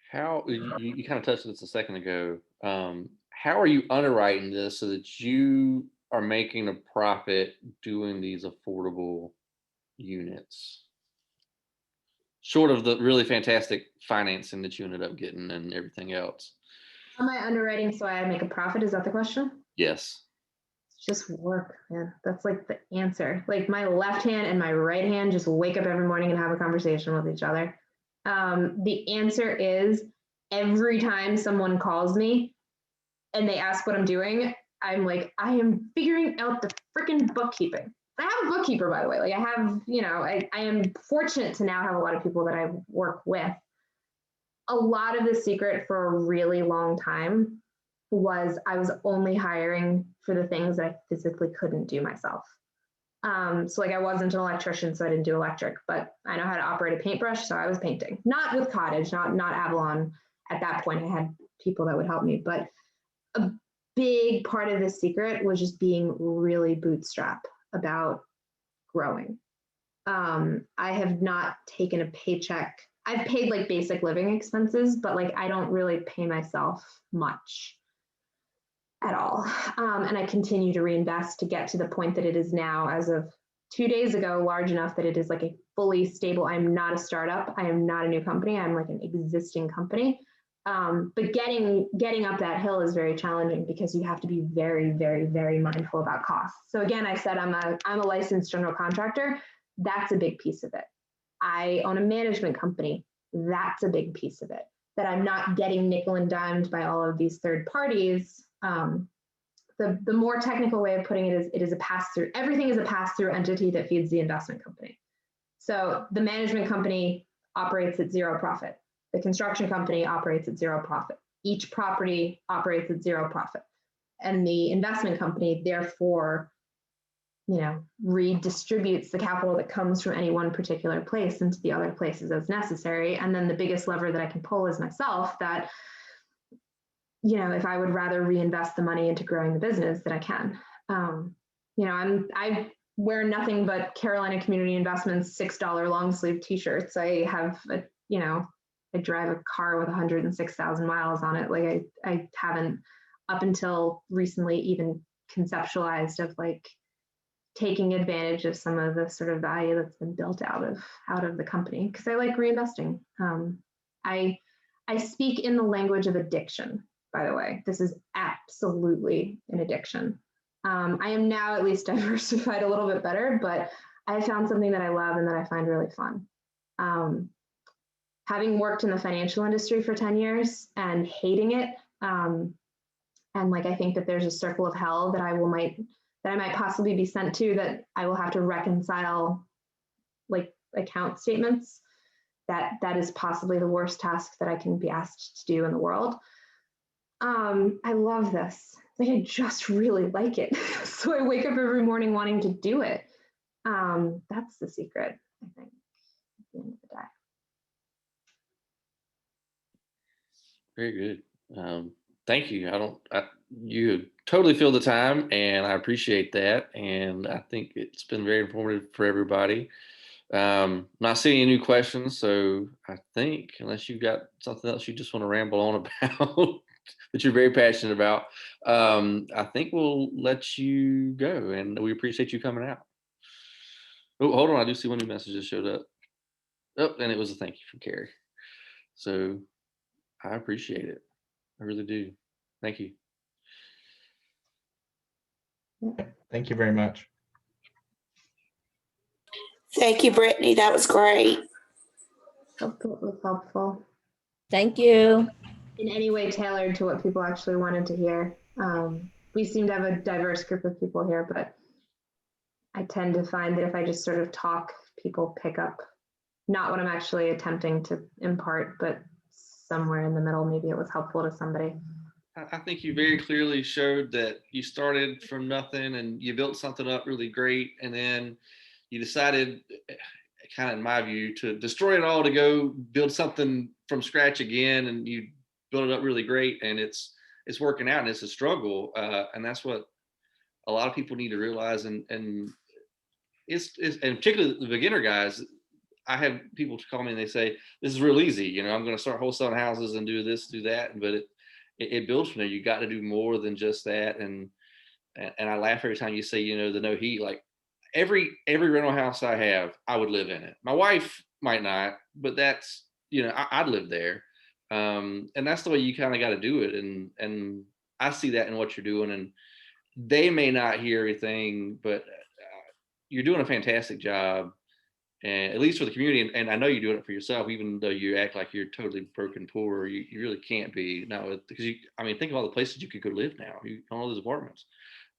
How you kind of touched on this a second ago. how are you underwriting this so that you are making a profit doing these affordable units? Short of the really fantastic financing that you ended up getting and everything else. Am I underwriting so I make a profit? Is that the question? Yes. It's just work, man. That's like the answer. Like my left hand and my right hand just wake up every morning and have a conversation with each other. The answer is every time someone calls me and they ask what I'm doing, I'm like, I am figuring out the freaking bookkeeping. I have a bookkeeper, by the way. Like I have, I am fortunate to now have a lot of people that I work with. A lot of the secret for a really long time was I was only hiring for the things that I physically couldn't do myself. So like I wasn't an electrician, so I didn't do electric, but I know how to operate a paintbrush, so I was painting. Not with Cottage, not Avalon. At that point, I had people that would help me, but a big part of the secret was just being really bootstrap about growing. I have not taken a paycheck. I've paid like basic living expenses, but like I don't really pay myself much at all. And I continue to reinvest to get to the point that it is now, as of 2 days ago, large enough that it is like a fully stable. I'm not a startup. I am not a new company. I'm like an existing company. But getting up that hill is very challenging because you have to be very, very, very mindful about costs. So again, I said I'm a licensed general contractor. That's a big piece of it. I own a management company. That's a big piece of it. That I'm not getting nickel and dimed by all of these third parties. The more technical way of putting it is, it is a pass-through. Everything is a pass-through entity that feeds the investment company. So the management company operates at zero profit. The construction company operates at zero profit. Each property operates at zero profit. And the investment company, therefore, redistributes the capital that comes from any one particular place into the other places as necessary. And then the biggest lever that I can pull is myself, that, if I would rather reinvest the money into growing the business, that I can. I wear nothing but Carolina Community Investments $6 long sleeve t-shirts. I have I drive a car with 106,000 miles on it. Like I haven't up until recently even conceptualized of like taking advantage of some of the sort of value that's been built out of the company, because I like reinvesting. I speak in the language of addiction, by the way. This is absolutely an addiction. I am now at least diversified a little bit better, but I found something that I love and that I find really fun. Having worked in the financial industry for 10 years and hating it, and like I think that there's a circle of hell that I might possibly be sent to, that I will have to reconcile like account statements. That is possibly the worst task that I can be asked to do in the world. I love this. Like I just really like it. So I wake up every morning wanting to do it. That's the secret, I think, at the end of the day. Very good. Thank you. You totally fill the time, and I appreciate that. And I think it's been very informative for everybody. Not seeing any new questions, so I think, unless you've got something else you just want to ramble on about that you're very passionate about, I think we'll let you go, and we appreciate you coming out. Oh, hold on. I do see one new message that showed up. Oh, and it was a thank you from Carrie. So I appreciate it. I really do. Thank you. Thank you very much. Thank you, Brittany. That was great. Hope it was helpful. Thank you. In any way tailored to what people actually wanted to hear. We seem to have a diverse group of people here, but I tend to find that if I just sort of talk, people pick up not what I'm actually attempting to impart, but somewhere in the middle, maybe it was helpful to somebody. I think you very clearly showed that you started from nothing and you built something up really great, and then you decided, kind of in my view, to destroy it all to go build something from scratch again, and you built it up really great, and it's working out, and it's a struggle, and that's what a lot of people need to realize, and it's and particularly the beginner guys. I have people call me and they say, this is real easy, I'm going to start wholesaling houses and do this, do that, but it builds from there. You got to do more than just that. And I laugh every time you say, you know, the no heat. Like every rental house I have, I would live in it. My wife might not, but that's, you know, I'd live there. And that's the way you kind of got to do it. And I see that in what you're doing. And they may not hear everything, but you're doing a fantastic job, and at least for the community. And I know you're doing it for yourself, even though you act like you're totally broken poor. You really can't be now, because I mean, think of all the places you could go live now. You own all those apartments.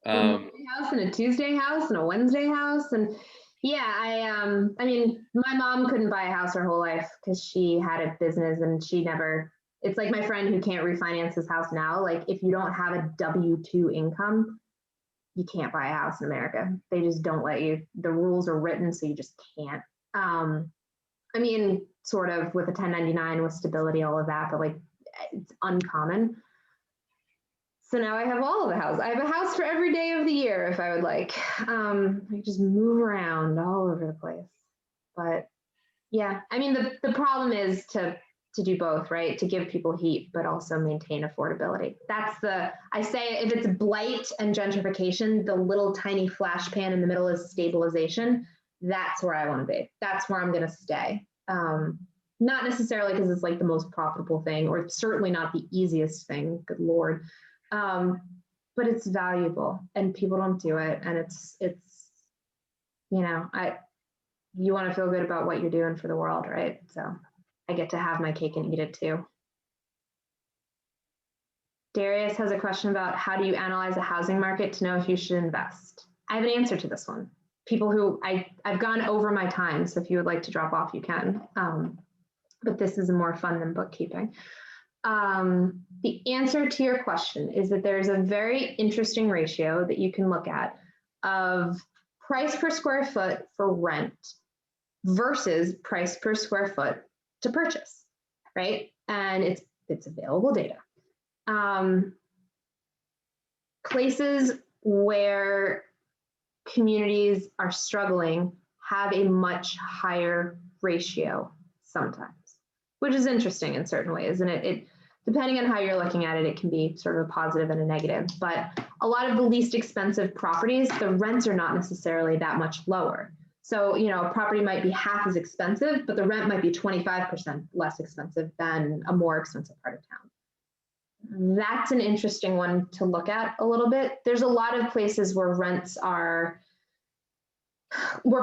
A Monday house and a Tuesday house and a Wednesday house. And yeah, I mean, my mom couldn't buy a house her whole life because she had a business and she never, it's like my friend who can't refinance his house now. Like if you don't have a W-2 income, you can't buy a house in America. They just don't let you. The rules are written, so you just can't. I mean, sort of with a 1099 with stability, all of that, but like it's uncommon. So now I have all of the houses. I have a house for every day of the year if I would like. I just move around all over the place. But yeah, I mean, the problem is to do both, right? To give people heat, but also maintain affordability. I say if it's blight and gentrification, the little tiny flash pan in the middle is stabilization. That's where I want to be. That's where I'm going to stay. Not necessarily because it's like the most profitable thing, or certainly not the easiest thing, good Lord. But it's valuable and people don't do it. And it's, you know, you want to feel good about what you're doing for the world, right? So I get to have my cake and eat it too. Darius has a question about how do you analyze a housing market to know if you should invest? I have an answer to this one. People who I've gone over my time, so if you would like to drop off, you can. But this is more fun than bookkeeping. The answer to your question is that there's a very interesting ratio that you can look at of price per square foot for rent versus price per square foot to purchase, right? And it's available data. Places where communities are struggling have a much higher ratio sometimes, which is interesting in certain ways. And it depending on how you're looking at it, it can be sort of a positive and a negative. But a lot of the least expensive properties, the rents are not necessarily that much lower. So, you know, a property might be half as expensive, but the rent might be 25% less expensive than a more expensive part of town. That's an interesting one to look at a little bit. There's a lot of places where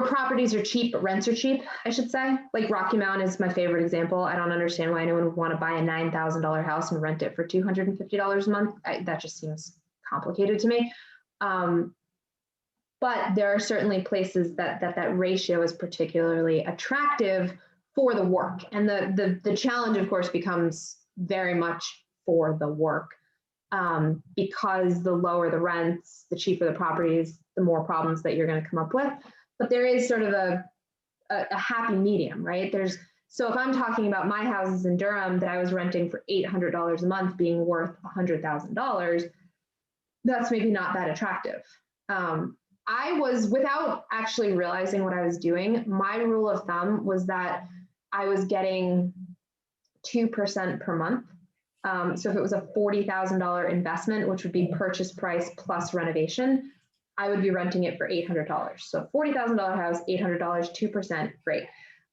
properties are cheap, but rents are cheap, I should say. Like Rocky Mount is my favorite example. I don't understand why anyone would want to buy a $9,000 house and rent it for $250 a month. That just seems complicated to me. But there are certainly places that ratio is particularly attractive for the work. And the challenge, of course, becomes very much for the work, because the lower the rents, the cheaper the properties, the more problems that you're going to come up with. But there is sort of a happy medium, right? So if I'm talking about my houses in Durham that I was renting for $800 a month being worth $100,000, that's maybe not that attractive. I was, without actually realizing what I was doing, my rule of thumb was that I was getting 2% per month. So if it was a $40,000 investment, which would be purchase price plus renovation, I would be renting it for $800. So $40,000 house, $800, 2%, great.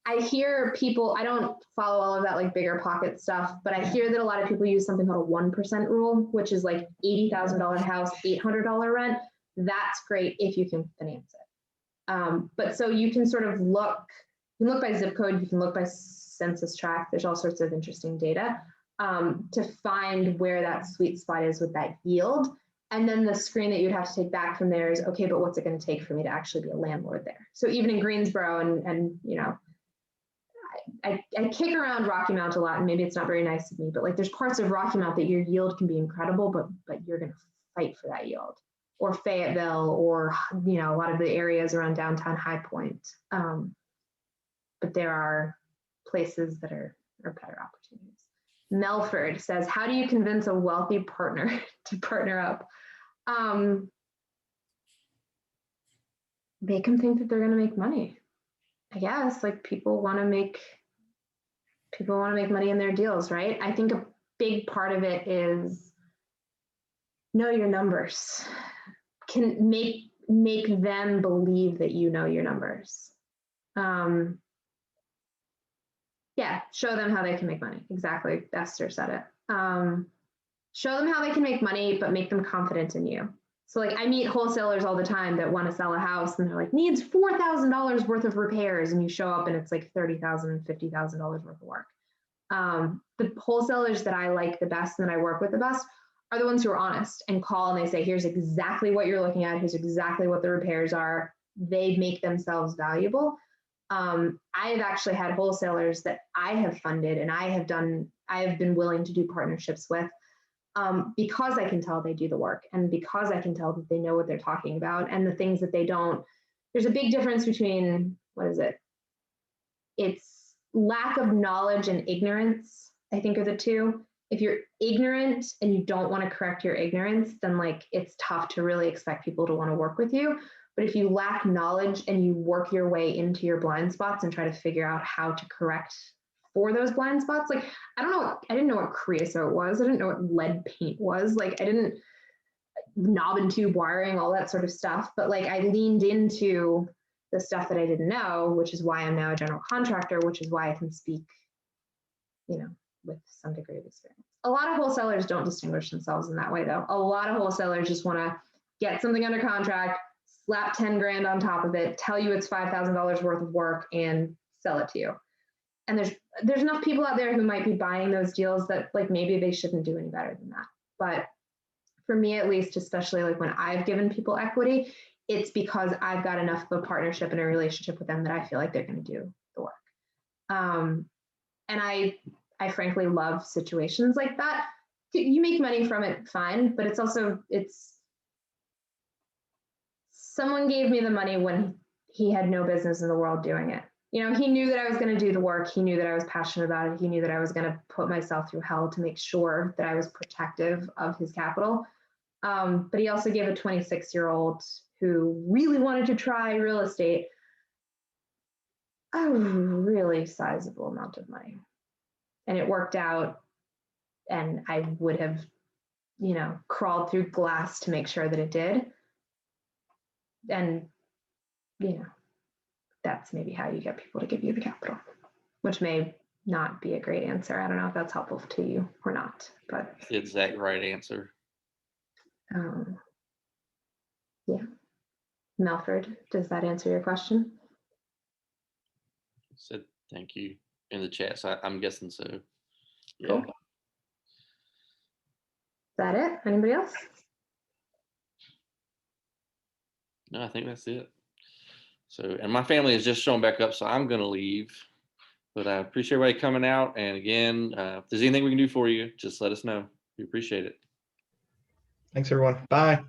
I hear people, I don't follow all of that like bigger pocket stuff, but I hear that a lot of people use something called a 1% rule, which is like $80,000 house, $800 rent. That's great if you can finance it. But so you can sort of you can look by zip code, you can look by census tract. There's all sorts of interesting data to find where that sweet spot is with that yield. And then the screen that you'd have to take back from there is, okay, but what's it going to take for me to actually be a landlord there? So even in Greensboro and you know, I kick around Rocky Mount a lot, and maybe it's not very nice of me, but like there's parts of Rocky Mount that your yield can be incredible, but you're going to fight for that yield. Or Fayetteville, or you know, a lot of the areas around downtown High Point. But there are places that are better opportunities. Melford says, how do you convince a wealthy partner to partner up? Make them think that they're going to make money. I guess like people want to make money in their deals, right? I think a big part of it is know your numbers. Can make them believe that you know your numbers. Yeah, show them how they can make money. Exactly, Esther said it. Show them how they can make money, but make them confident in you. So like I meet wholesalers all the time that want to sell a house and they're like, needs $4,000 worth of repairs. And you show up and it's like $30,000, $50,000 worth of work. The wholesalers that I like the best and that I work with the best are the ones who are honest and call and they say, here's exactly what you're looking at. Here's exactly what the repairs are. They make themselves valuable. I have actually had wholesalers that I have funded and I have been willing to do partnerships with because I can tell they do the work and because I can tell that they know what they're talking about and the things that they don't. There's a big difference between, what is it? It's lack of knowledge and ignorance, I think are the two. If you're ignorant and you don't want to correct your ignorance, then like it's tough to really expect people to want to work with you. But if you lack knowledge and you work your way into your blind spots and try to figure out how to correct for those blind spots, like I didn't know what creosote was. I didn't know what lead paint was. Like I didn't knob and tube wiring, all that sort of stuff. But like I leaned into the stuff that I didn't know, which is why I'm now a general contractor, which is why I can speak, you know, with some degree of experience. A lot of wholesalers don't distinguish themselves in that way though. A lot of wholesalers just want to get something under contract, slap 10 grand on top of it, tell you it's $5,000 worth of work and sell it to you. And there's enough people out there who might be buying those deals that like maybe they shouldn't do any better than that. But for me, at least, especially like when I've given people equity, it's because I've got enough of a partnership and a relationship with them that I feel like they're going to do the work. And I frankly love situations like that. You make money from it, fine, but it's someone gave me the money when he had no business in the world doing it. You know, he knew that I was going to do the work. He knew that I was passionate about it. He knew that I was going to put myself through hell to make sure that I was protective of his capital. But he also gave a 26-year-old who really wanted to try real estate a really sizable amount of money. And it worked out. And I would have, you know, crawled through glass to make sure that it did. And, you know, that's maybe how you get people to give you the capital, which may not be a great answer. I don't know if that's helpful to you or not, but That's the exact right answer. Yeah. Melford, does that answer your question? Said thank you in the chat, so I'm guessing so. Yeah. Cool. Is that it? Anybody else? No, I think that's it. So, and my family is just showing back up, so I'm going to leave. But I appreciate everybody coming out. And again, if there's anything we can do for you, just let us know. We appreciate it. Thanks, everyone. Bye.